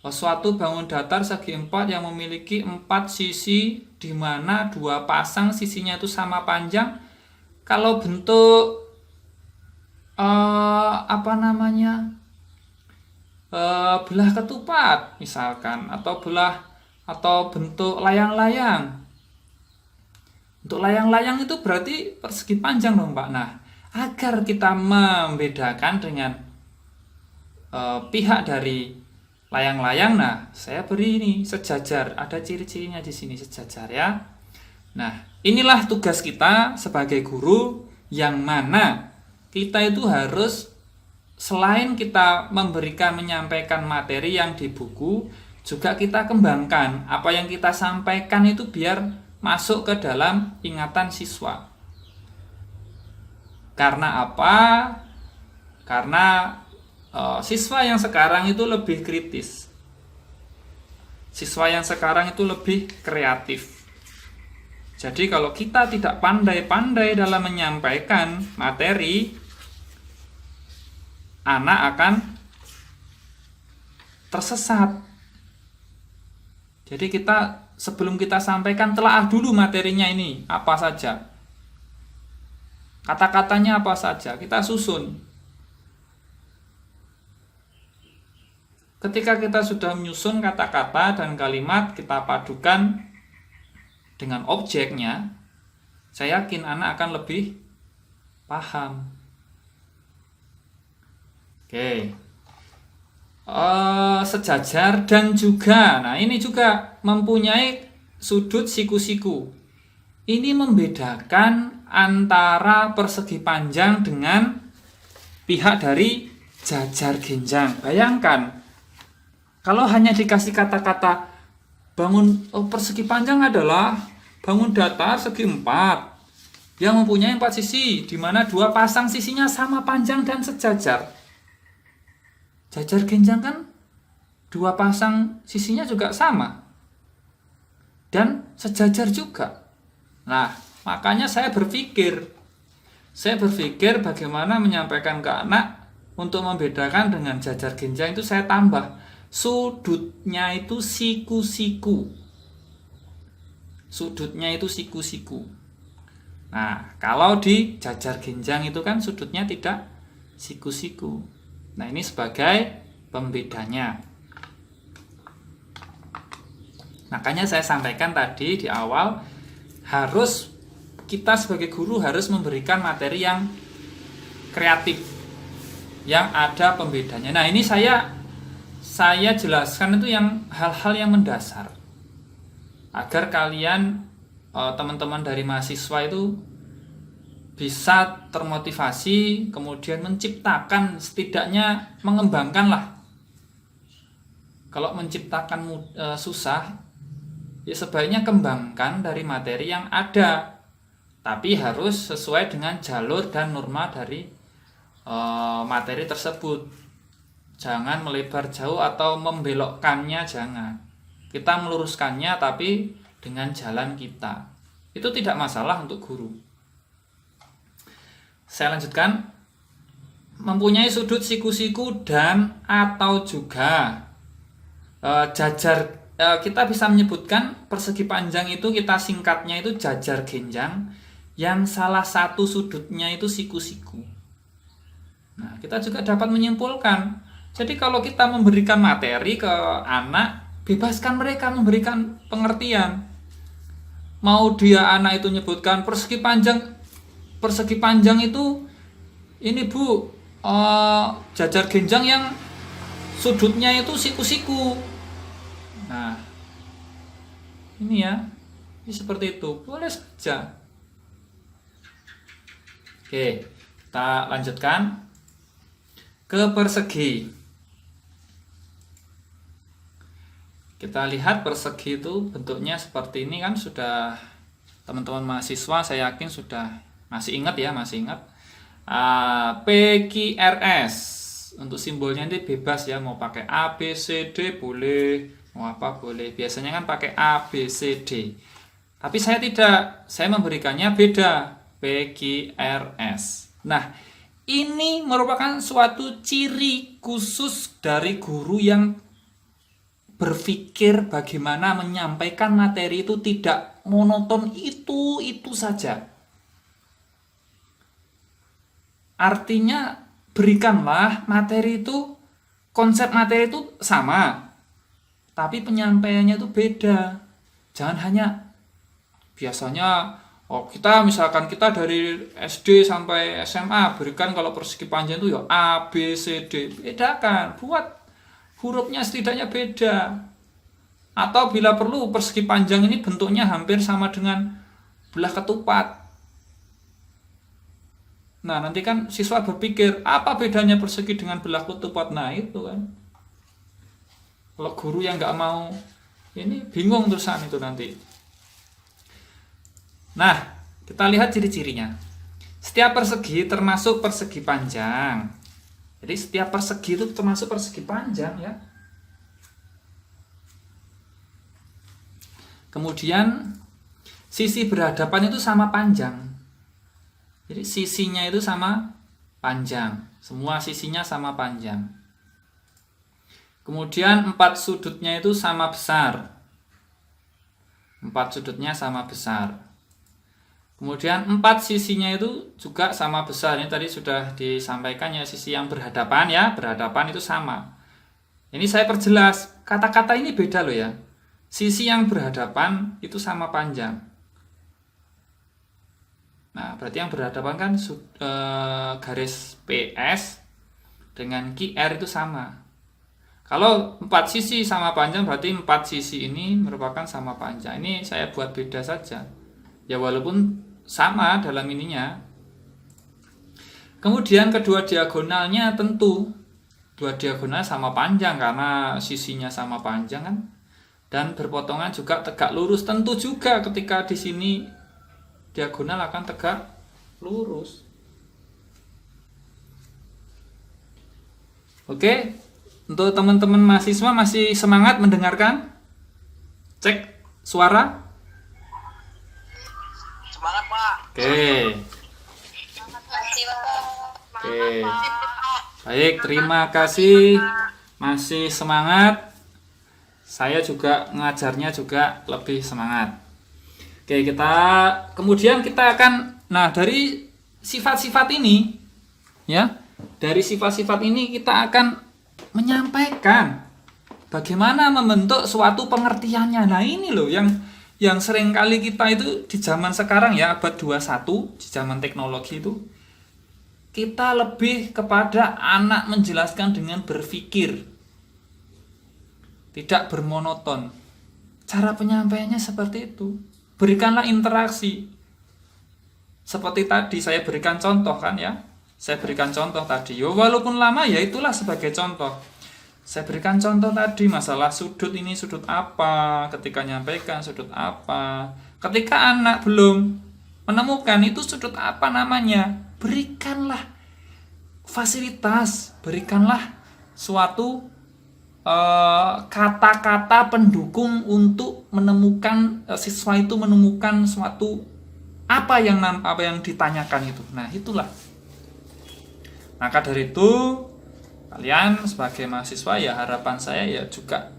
Speaker 2: suatu bangun datar segi 4 yang memiliki 4 sisi di mana 2 pasang sisinya itu sama panjang, kalau bentuk belah ketupat misalkan, atau bentuk layang-layang. Untuk layang-layang itu berarti persegi panjang dong, Pak. Nah, agar kita membedakan dengan pihak dari layang-layang, nah saya beri ini sejajar, ada ciri-cirinya di sini sejajar ya. Nah, inilah tugas kita sebagai guru, yang mana kita itu harus selain kita menyampaikan materi yang di buku, juga kita kembangkan apa yang kita sampaikan itu biar masuk ke dalam ingatan siswa. Karena apa? Karena siswa yang sekarang itu lebih kritis. Siswa yang sekarang itu lebih kreatif. Jadi kalau kita tidak pandai-pandai dalam menyampaikan materi, anak akan tersesat. Jadi sebelum kita sampaikan, telaah dulu materinya ini apa saja. Kata-katanya apa saja, kita susun. Ketika kita sudah menyusun kata-kata dan kalimat, kita padukan dengan objeknya, saya yakin anak akan lebih paham. Oke. Sejajar dan juga, nah ini juga mempunyai sudut siku-siku. Ini membedakan antara persegi panjang dengan pihak dari jajar genjang. Bayangkan, kalau hanya dikasih kata-kata persegi panjang adalah bangun datar segi 4 yang mempunyai 4 sisi, di mana 2 pasang sisinya sama panjang dan sejajar. Jajar genjang kan 2 pasang sisinya juga sama dan sejajar juga. Nah, makanya saya berpikir bagaimana menyampaikan ke anak untuk membedakan dengan jajar genjang itu saya tambah. sudutnya itu siku-siku. Sudutnya itu siku-siku. Nah, kalau di jajar genjang itu kan sudutnya tidak siku-siku. Nah, ini sebagai pembedanya. Makanya saya sampaikan tadi di awal, kita sebagai guru harus memberikan materi yang kreatif, yang ada pembedanya. Nah, ini saya jelaskan itu yang hal-hal yang mendasar, agar kalian teman-teman dari mahasiswa itu bisa termotivasi, kemudian menciptakan, setidaknya mengembangkan lah. Kalau menciptakan susah, ya sebaiknya kembangkan dari materi yang ada, tapi harus sesuai dengan jalur dan norma dari materi tersebut. Jangan melebar jauh atau membelokkannya, jangan. Kita meluruskannya tapi dengan jalan kita. Itu tidak masalah untuk guru. Saya lanjutkan. Mempunyai sudut siku-siku dan atau juga jajar, kita bisa menyebutkan persegi panjang itu kita singkatnya itu jajar genjang yang salah satu sudutnya itu siku-siku. Nah, kita juga dapat menyimpulkan. Jadi kalau kita memberikan materi ke anak, bebaskan mereka memberikan pengertian. Mau dia anak itu menyebutkan persegi panjang itu ini Bu, jajar genjang yang sudutnya itu siku-siku. Nah, ini ya, ini seperti itu, boleh saja. Oke, kita lanjutkan ke persegi. Kita lihat persegi itu bentuknya seperti ini kan, sudah teman-teman mahasiswa saya yakin sudah masih ingat ya, masih ingat. PQRS untuk simbolnya ini bebas ya, mau pakai A, B, C, D boleh, mau apa boleh. Biasanya kan pakai A, B, C, D. Tapi saya tidak, saya memberikannya beda, PQRS. Nah, ini merupakan suatu ciri khusus dari guru yang berpikir bagaimana menyampaikan materi itu tidak monoton itu saja. Artinya berikanlah materi itu, konsep materi itu sama, tapi penyampaiannya itu beda. Jangan hanya biasanya kita misalkan kita dari SD sampai SMA berikan kalau persegi panjang itu ya A, B, C, D. Bedakan, buat hurufnya setidaknya beda. Atau bila perlu persegi panjang ini bentuknya hampir sama dengan belah ketupat. Nah, nanti kan siswa berpikir, apa bedanya persegi dengan belah ketupat? Nah, itu kan. Kalau guru yang nggak mau, ini bingung terusan itu nanti. Nah, kita lihat ciri-cirinya. Setiap persegi termasuk persegi panjang. Jadi setiap persegi itu termasuk persegi panjang ya. Kemudian sisi berhadapan itu sama panjang. Jadi sisinya itu sama panjang. Semua sisinya sama panjang. Kemudian 4 sudutnya itu sama besar. 4 sudutnya sama besar. Kemudian 4 sisinya itu juga sama besar. Ini tadi sudah disampaikan ya, sisi yang berhadapan ya, berhadapan itu sama. Ini saya perjelas, kata-kata ini beda loh ya. Sisi yang berhadapan itu sama panjang. Nah, berarti yang berhadapan kan garis PS dengan QR itu sama. Kalau 4 sisi sama panjang, berarti 4 sisi ini merupakan sama panjang. Ini saya buat beda saja. Ya walaupun sama dalam ininya. Kemudian kedua diagonalnya tentu. Dua diagonal sama panjang karena sisinya sama panjang kan. Dan berpotongan juga tegak lurus. Tentu juga ketika di sini diagonal akan tegak lurus. Oke, untuk teman-teman mahasiswa masih semangat mendengarkan? Cek suara.
Speaker 4: Semangat, Pak.
Speaker 2: Oke.
Speaker 1: Terima kasih, Bapak.
Speaker 2: Oke. Baik, terima kasih masih semangat, saya juga ngajarnya juga lebih semangat. Oke, kemudian kita akan, nah dari sifat-sifat ini, ya, dari sifat-sifat ini kita akan menyampaikan bagaimana membentuk suatu pengertiannya. Nah ini loh yang sering kali kita itu di zaman sekarang ya, abad 21, di zaman teknologi itu, kita lebih kepada anak menjelaskan dengan berpikir, tidak bermonoton. Cara penyampaiannya seperti itu. Berikanlah interaksi. Seperti tadi saya berikan contoh kan ya. Saya berikan contoh tadi. Ya walaupun lama ya itulah sebagai contoh. Saya berikan contoh tadi masalah sudut ini sudut apa, ketika nyampaikan sudut apa. Ketika anak belum menemukan itu sudut apa namanya, berikanlah fasilitas, berikanlah suatu kata-kata pendukung untuk menemukan siswa itu menemukan suatu apa yang ditanyakan itu. Nah, itulah. Maka dari itu kalian sebagai mahasiswa ya harapan saya ya juga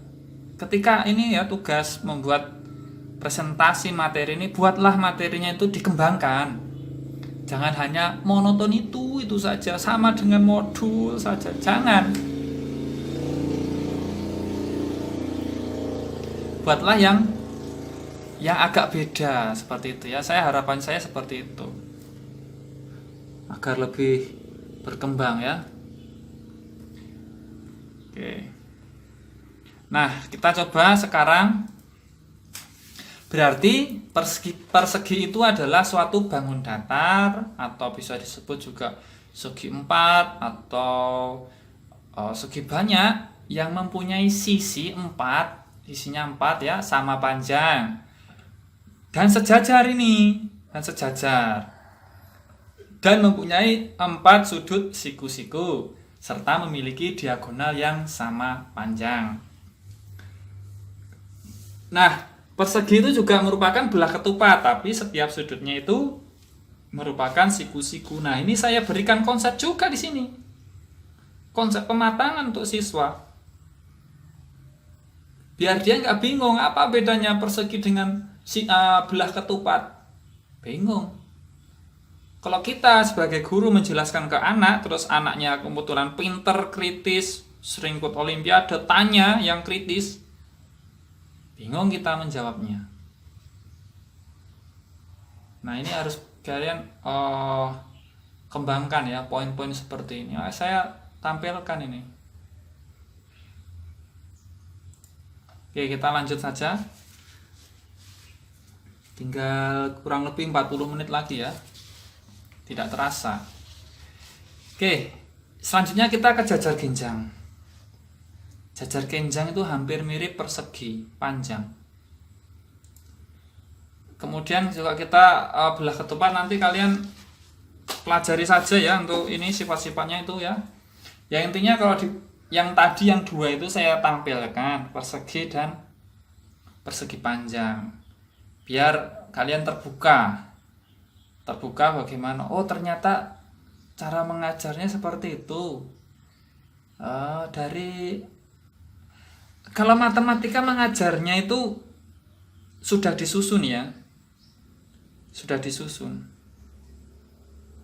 Speaker 2: ketika ini ya tugas membuat presentasi materi ini, buatlah materinya itu dikembangkan. Jangan hanya monoton itu saja, sama dengan modul saja. Jangan. Buatlah yang agak beda seperti itu ya. Harapan saya seperti itu. Agar lebih berkembang ya. Oke. Nah, kita coba sekarang. Berarti persegi itu adalah suatu bangun datar atau bisa disebut juga segi empat atau segi banyak yang mempunyai sisi empat. Isinya 4 ya, sama panjang dan sejajar dan mempunyai 4 sudut siku-siku serta memiliki diagonal yang sama panjang. Nah, persegi itu juga merupakan belah ketupat, tapi setiap sudutnya itu merupakan siku-siku. Nah, ini saya berikan konsep juga di sini, konsep pematangan untuk siswa. Biar dia nggak bingung apa bedanya persegi dengan belah ketupat. Bingung. Kalau kita sebagai guru menjelaskan ke anak, terus anaknya kebetulan pinter, kritis, sering ikut olimpiade, tanya yang kritis, bingung kita menjawabnya. Nah ini harus kalian kembangkan ya poin-poin seperti ini. Saya tampilkan ini. Oke, kita lanjut saja. Tinggal kurang lebih 40 menit lagi ya. Tidak terasa. Oke, selanjutnya kita ke jajar genjang. Jajar genjang itu hampir mirip persegi panjang. Kemudian juga kita belah ketupat, nanti kalian pelajari saja ya untuk ini sifat-sifatnya itu ya. Ya intinya kalau yang tadi yang 2 itu saya tampilkan persegi dan persegi panjang biar kalian terbuka bagaimana, oh ternyata cara mengajarnya seperti itu. Dari kalau matematika mengajarnya itu sudah disusun ya, sudah disusun.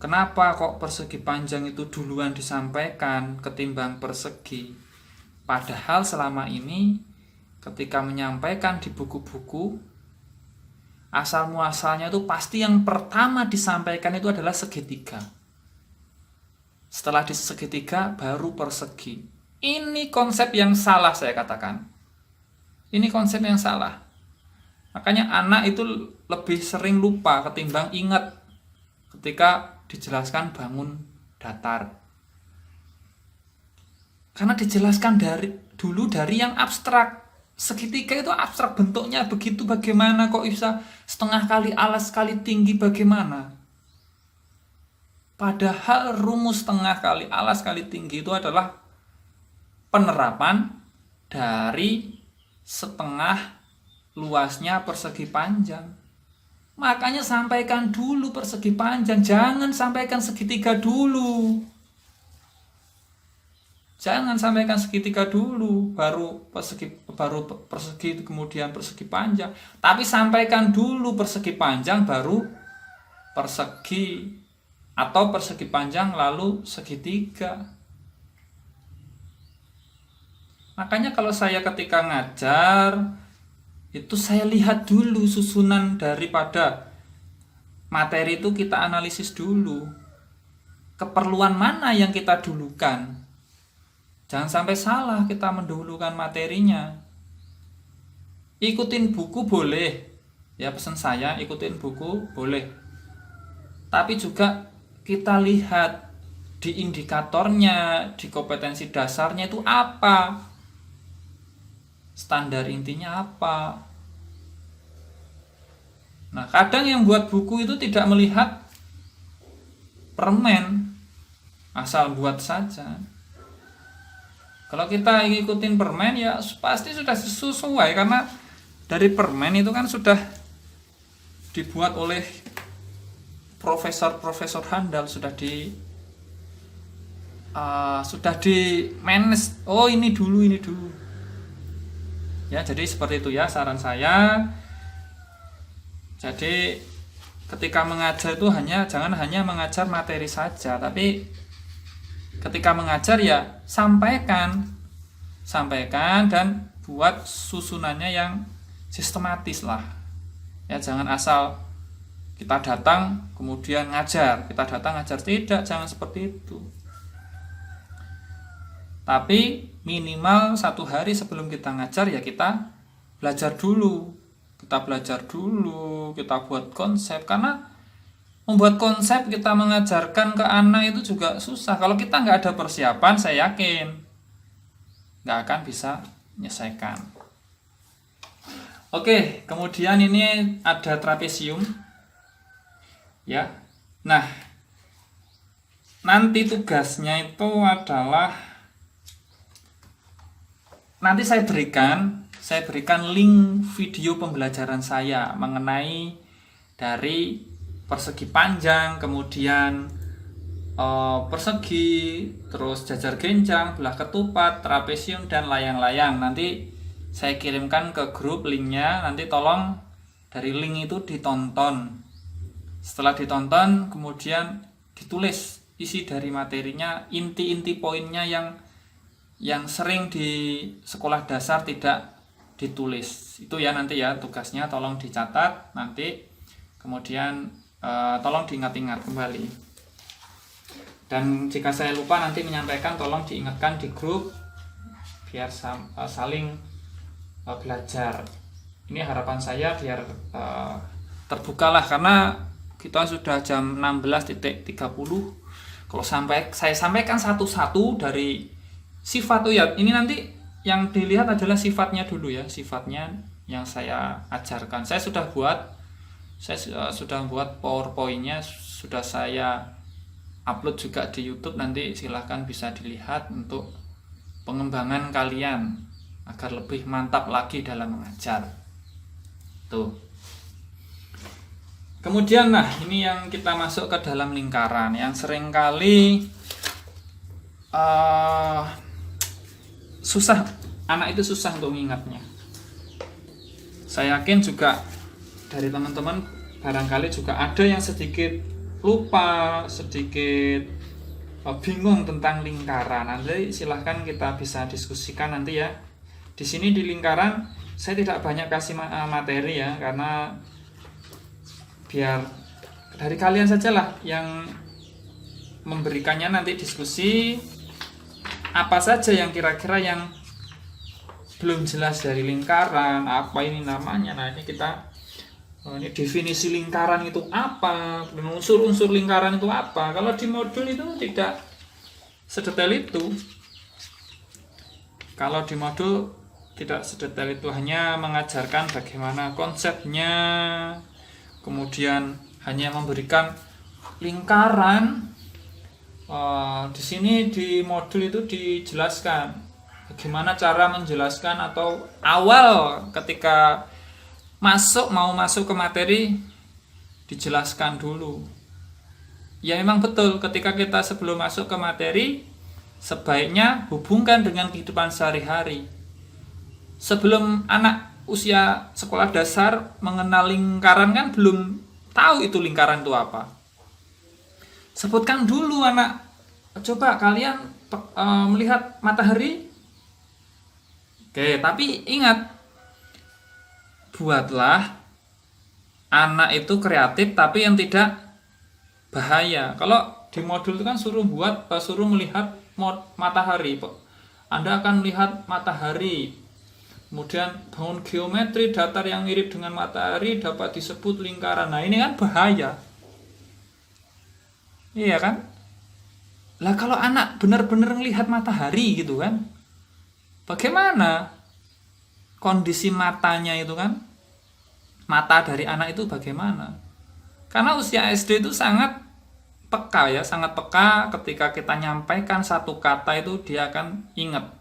Speaker 2: Kenapa kok persegi panjang itu duluan disampaikan ketimbang persegi? Padahal selama ini ketika menyampaikan di buku-buku, asal muasalnya itu pasti yang pertama disampaikan itu adalah segitiga. Setelah di segitiga baru persegi. Ini konsep yang salah saya katakan. Ini konsep yang salah. Makanya anak itu lebih sering lupa ketimbang ingat ketika dijelaskan bangun datar. Karena dijelaskan dulu dari yang abstrak. Segitiga itu abstrak, bentuknya begitu bagaimana, kok bisa setengah kali alas kali tinggi bagaimana. Padahal rumus setengah kali alas kali tinggi itu adalah penerapan dari setengah luasnya persegi panjang. Makanya sampaikan dulu persegi panjang, jangan sampaikan segitiga dulu. Jangan sampaikan segitiga dulu, baru persegi kemudian persegi panjang. Tapi sampaikan dulu persegi panjang baru persegi, atau persegi panjang lalu segitiga. Makanya kalau saya ketika ngajar itu saya lihat dulu susunan daripada materi itu, kita analisis dulu. Keperluan mana yang kita dulukan? Jangan sampai salah kita mendahulukan materinya. Ikutin buku boleh, ya pesan saya, ikutin buku boleh. Tapi juga kita lihat di indikatornya, di kompetensi dasarnya itu apa, standar intinya apa. Nah, kadang yang buat buku itu tidak melihat permen, asal buat saja. Kalau kita ngikutin permen ya pasti sudah sesuai, karena dari permen itu kan sudah dibuat oleh profesor handal, sudah di manage. Oh ini dulu. Ya jadi seperti itu ya saran saya. Jadi ketika mengajar itu jangan hanya mengajar materi saja, tapi ketika mengajar ya sampaikan dan buat susunannya yang sistematis lah. Ya jangan asal kita datang kemudian ngajar, tidak, jangan seperti itu. Tapi minimal 1 hari sebelum kita ngajar ya kita belajar dulu, kita buat konsep. Karena membuat konsep kita mengajarkan ke anak itu juga susah. Kalau kita nggak ada persiapan, saya yakin nggak akan bisa menyelesaikan. Oke, kemudian ini ada trapesium. Ya, nah nanti tugasnya itu adalah, nanti saya berikan link video pembelajaran saya mengenai dari persegi panjang, kemudian persegi, terus jajar genjang, belah ketupat, trapesium, dan layang-layang. Nanti saya kirimkan ke grup linknya, nanti tolong dari link itu ditonton. Setelah ditonton kemudian ditulis isi dari materinya, inti-inti poinnya yang sering di sekolah dasar tidak ditulis. Itu ya nanti ya tugasnya, tolong dicatat nanti, kemudian tolong diingat-ingat kembali. Dan jika saya lupa nanti menyampaikan, tolong diingatkan di grup biar saling belajar. Ini harapan saya biar terbukalah, karena kita sudah jam 16.30. Kalau saya sampaikan satu-satu dari sifat tuh ya, ini nanti yang dilihat adalah sifatnya dulu ya, sifatnya yang saya ajarkan. Saya sudah buat PowerPoint-nya, sudah saya upload juga di YouTube, nanti silahkan bisa dilihat untuk pengembangan kalian agar lebih mantap lagi dalam mengajar. Tuh. Kemudian nah, ini yang kita masuk ke dalam lingkaran yang seringkali susah, anak itu susah untuk mengingatnya. Saya yakin juga dari teman-teman barangkali juga ada yang sedikit lupa, sedikit bingung tentang lingkaran. Nanti silahkan kita bisa diskusikan nanti ya. Di sini di lingkaran saya tidak banyak kasih materi ya, karena biar dari kalian sajalah yang memberikannya, nanti diskusi apa saja yang kira-kira yang belum jelas dari lingkaran, apa ini namanya. Nah ini kita ini definisi lingkaran itu apa, unsur-unsur lingkaran itu apa. Kalau di modul itu tidak sedetail itu. Kalau di modul tidak sedetail itu, hanya mengajarkan bagaimana konsepnya, kemudian hanya memberikan lingkaran. Di sini di modul itu dijelaskan bagaimana cara menjelaskan, atau awal ketika mau masuk ke materi dijelaskan dulu. Ya memang betul, ketika kita sebelum masuk ke materi sebaiknya hubungkan dengan kehidupan sehari-hari. Sebelum anak usia sekolah dasar mengenal lingkaran kan belum tahu itu lingkaran itu apa. Sebutkan dulu anak, coba kalian melihat matahari. Oke, tapi ingat, buatlah anak itu kreatif tapi yang tidak bahaya. Kalau di modul itu kan suruh melihat matahari. Anda akan melihat matahari. Kemudian bangun geometri datar yang mirip dengan matahari dapat disebut lingkaran. Nah, ini kan bahaya. Iya kan? Lah kalau anak benar-benar melihat matahari gitu kan, bagaimana kondisi matanya itu kan? Mata dari anak itu bagaimana? Karena usia SD itu sangat peka ya, sangat peka. Ketika kita nyampaikan satu kata itu dia akan ingat.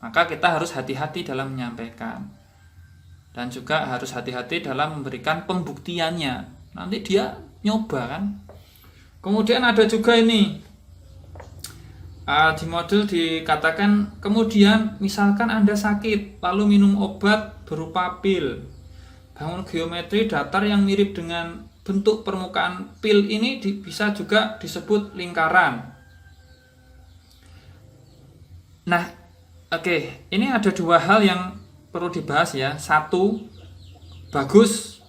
Speaker 2: Maka kita harus hati-hati dalam menyampaikan. Dan juga harus hati-hati dalam memberikan pembuktiannya. Nanti dia nyoba kan. Kemudian ada juga ini, di modul dikatakan, kemudian misalkan Anda sakit lalu minum obat berupa pil, bangun geometri datar yang mirip dengan bentuk permukaan pil ini bisa juga disebut lingkaran. Nah, oke, ini ada dua hal yang perlu dibahas ya. Satu, bagus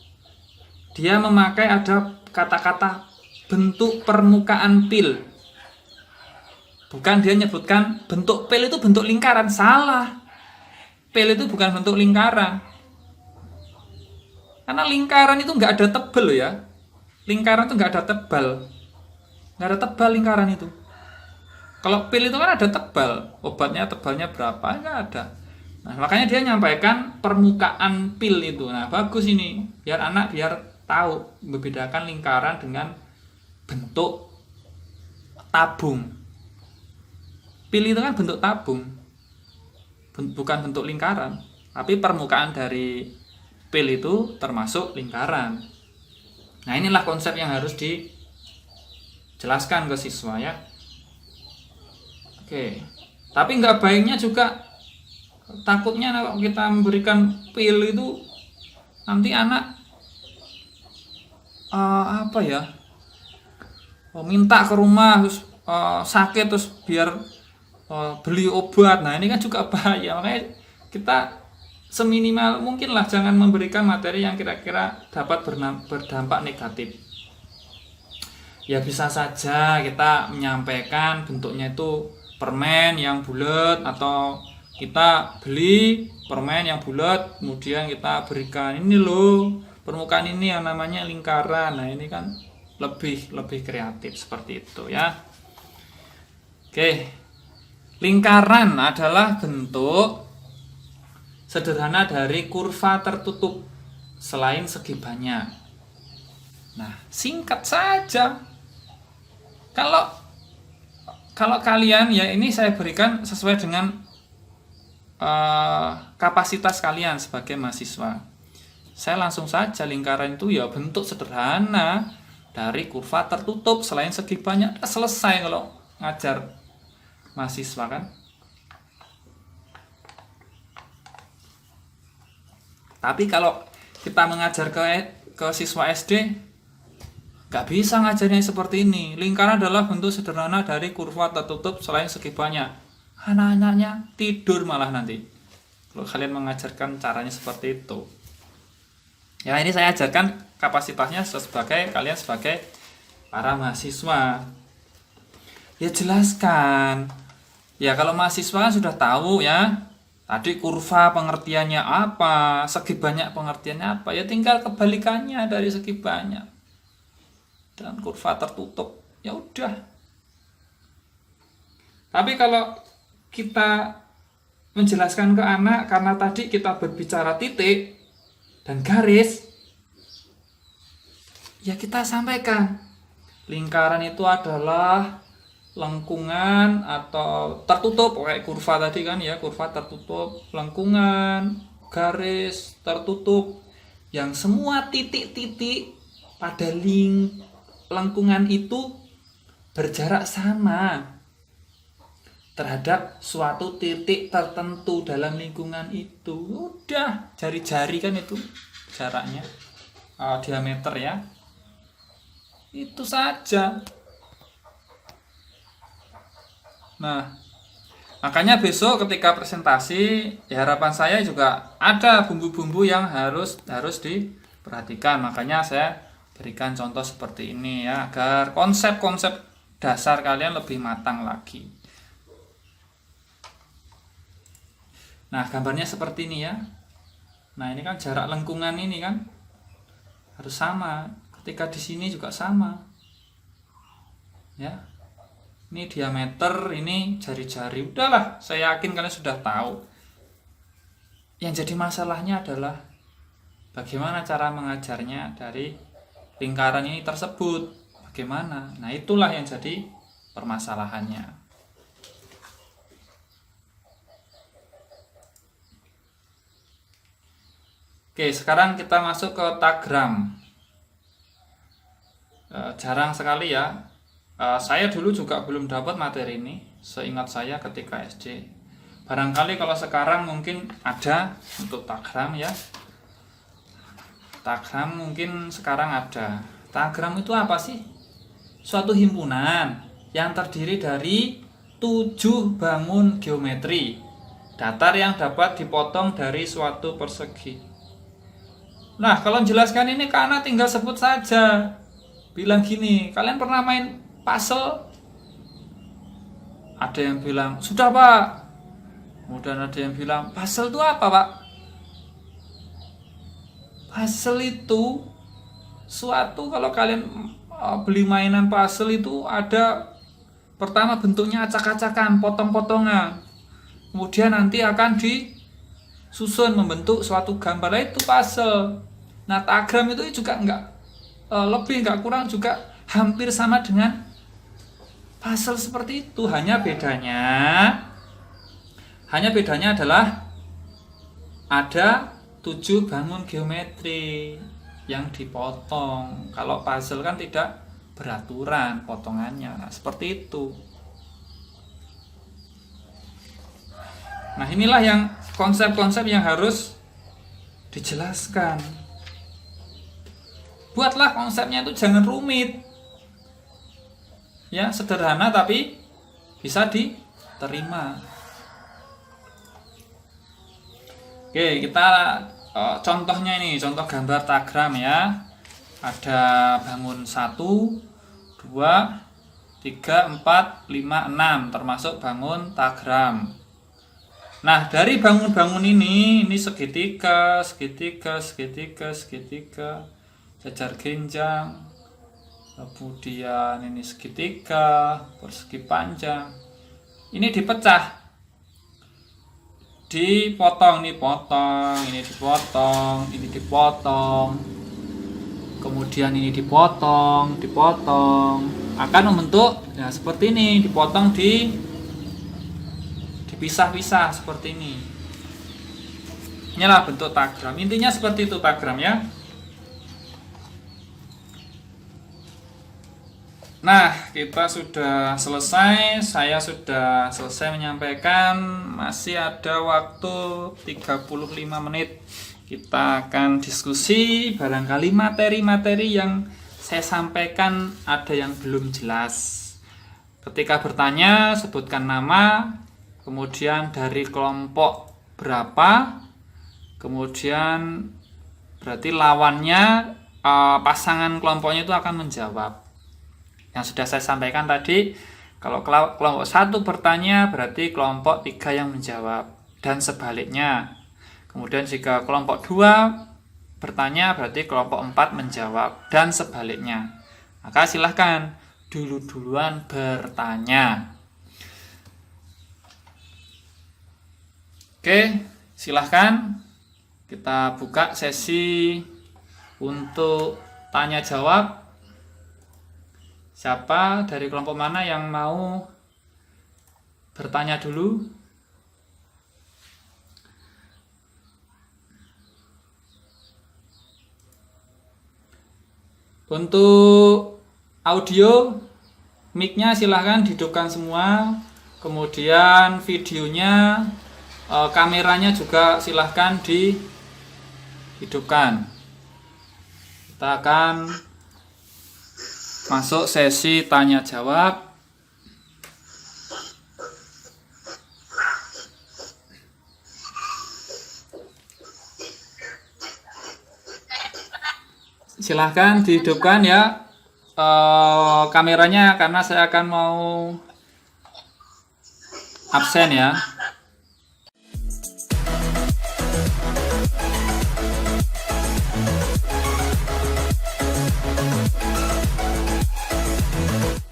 Speaker 2: dia memakai ada kata-kata bentuk permukaan pil. Bukan dia nyebutkan bentuk pil itu bentuk lingkaran. Salah. Pil itu bukan bentuk lingkaran. Karena lingkaran itu nggak ada tebal ya. Lingkaran itu nggak ada tebal. Nggak ada tebal lingkaran itu. Kalau pil itu kan ada tebal. Obatnya tebalnya berapa? Nggak ada. Nah, makanya dia nyampaikan permukaan pil itu. Nah, bagus ini. Biar anak tahu membedakan lingkaran dengan bentuk tabung. Pil itu kan bentuk tabung, bukan bentuk lingkaran. Tapi permukaan dari pil itu termasuk lingkaran. Nah, inilah konsep yang harus dijelaskan ke siswa ya. Oke. Tapi nggak baiknya juga, takutnya kalau kita memberikan pil itu nanti anak minta ke rumah terus sakit terus biar beli obat. Nah, ini kan juga bahaya. Makanya kita seminimal mungkin lah jangan memberikan materi yang kira-kira dapat berdampak negatif. Ya bisa saja kita menyampaikan bentuknya itu permen yang bulat, atau kita beli permen yang bulat kemudian kita berikan, ini loh permukaan ini yang namanya lingkaran. Nah, ini kan lebih kreatif seperti itu ya. Oke, lingkaran adalah bentuk sederhana dari kurva tertutup selain segi banyak. Nah, singkat saja. Kalau kalian ya, ini saya berikan sesuai dengan kapasitas kalian sebagai mahasiswa. Saya langsung saja, lingkaran itu ya bentuk sederhana dari kurva tertutup selain segi banyak. Selesai kalau ngajar mahasiswa kan. Tapi kalau kita mengajar ke siswa SD, nggak bisa ngajarnya seperti ini. Lingkaran adalah bentuk sederhana dari kurva tertutup selain segi banyak. Anak-anaknya tidur malah nanti kalau kalian mengajarkan caranya seperti itu. Ya, ini saya ajarkan kapasitasnya sebagai kalian sebagai para mahasiswa. Ya jelaskan. Ya kalau mahasiswa kan sudah tahu ya. Tadi kurva pengertiannya apa, segi banyak pengertiannya apa. Ya tinggal kebalikannya dari segi banyak. Dan kurva tertutup. Ya udah. Tapi kalau kita menjelaskan ke anak, karena tadi kita berbicara titik dan garis, ya kita sampaikan lingkaran itu adalah lengkungan atau tertutup, kayak kurva tadi kan ya, kurva tertutup, lengkungan, garis tertutup yang semua titik-titik pada lengkungan itu berjarak sama. terhadap suatu titik tertentu dalam lingkungan itu. Udah, jari-jari kan itu jaraknya, diameter ya. Itu saja. Nah, makanya besok ketika presentasi, ya harapan saya juga ada bumbu-bumbu yang harus diperhatikan. Makanya saya berikan contoh seperti ini ya, agar konsep-konsep dasar kalian lebih matang lagi. Nah, gambarnya seperti ini ya. Nah, ini kan jarak lengkungan ini kan harus sama. Ketika di sini juga sama. Ya. Ini diameter, ini jari-jari. Udahlah, saya yakin kalian sudah tahu. Yang jadi masalahnya adalah bagaimana cara mengajarnya dari lingkaran ini tersebut. Bagaimana? Nah, itulah yang jadi permasalahannya. Oke, sekarang kita masuk ke tagram. Jarang sekali ya. Saya dulu juga belum dapat materi ini, seingat saya ketika SD. Barangkali kalau sekarang mungkin ada untuk tagram ya. Tagram mungkin sekarang ada. Tagram itu apa sih? Suatu himpunan yang terdiri dari 7 bangun geometri datar yang dapat dipotong dari suatu persegi. Nah, kalau menjelaskan ini karena tinggal sebut saja. Bilang gini, kalian pernah main puzzle? Ada yang bilang, sudah Pak. Kemudian ada yang bilang, puzzle itu apa Pak? Puzzle itu suatu, kalau kalian beli mainan puzzle itu ada, pertama bentuknya acak-acakan, potong-potongan. Kemudian nanti akan disusun membentuk suatu gambar, itu puzzle. Nah, tagram itu juga lebih enggak kurang juga hampir sama dengan puzzle seperti itu. Hanya bedanya adalah ada 7 bangun geometri yang dipotong. Kalau puzzle kan tidak beraturan potongannya. Nah, seperti itu. Nah, inilah yang konsep-konsep yang harus dijelaskan. Buatlah konsepnya itu jangan rumit. Ya, sederhana tapi bisa diterima. Oke, kita contohnya ini, contoh gambar tagram ya. Ada bangun 1, 2, 3, 4, 5, 6 termasuk bangun tagram. Nah, dari bangun-bangun ini segitiga, jajar genjang, kemudian ini segitiga, persegi panjang. Ini dipecah, dipotong, ini potong, ini dipotong, ini dipotong, kemudian ini dipotong, akan membentuk ya seperti ini, dipotong dipisah-pisah seperti ini. Inilah bentuk tagram. Intinya seperti itu tagram ya. Nah, kita sudah selesai. Saya sudah selesai menyampaikan. Masih ada waktu 35 menit. Kita akan diskusi. Barangkali materi-materi yang saya sampaikan ada yang belum jelas. Ketika bertanya, sebutkan nama, kemudian dari kelompok berapa, kemudian berarti lawannya, pasangan kelompoknya itu akan menjawab. Yang sudah saya sampaikan tadi, kalau kelompok 1 bertanya, berarti kelompok 3 yang menjawab, dan sebaliknya. Kemudian jika kelompok 2 bertanya, berarti kelompok 4 menjawab, dan sebaliknya. Maka silahkan duluan bertanya. Oke, silahkan kita buka sesi untuk tanya jawab. Siapa dari kelompok mana yang mau bertanya dulu? Untuk audio, mic-nya silahkan dihidupkan semua. Kemudian videonya, kameranya juga silahkan dihidupkan. Kita akan masuk sesi tanya jawab. Silahkan dihidupkan ya kameranya, karena saya akan mau absen ya.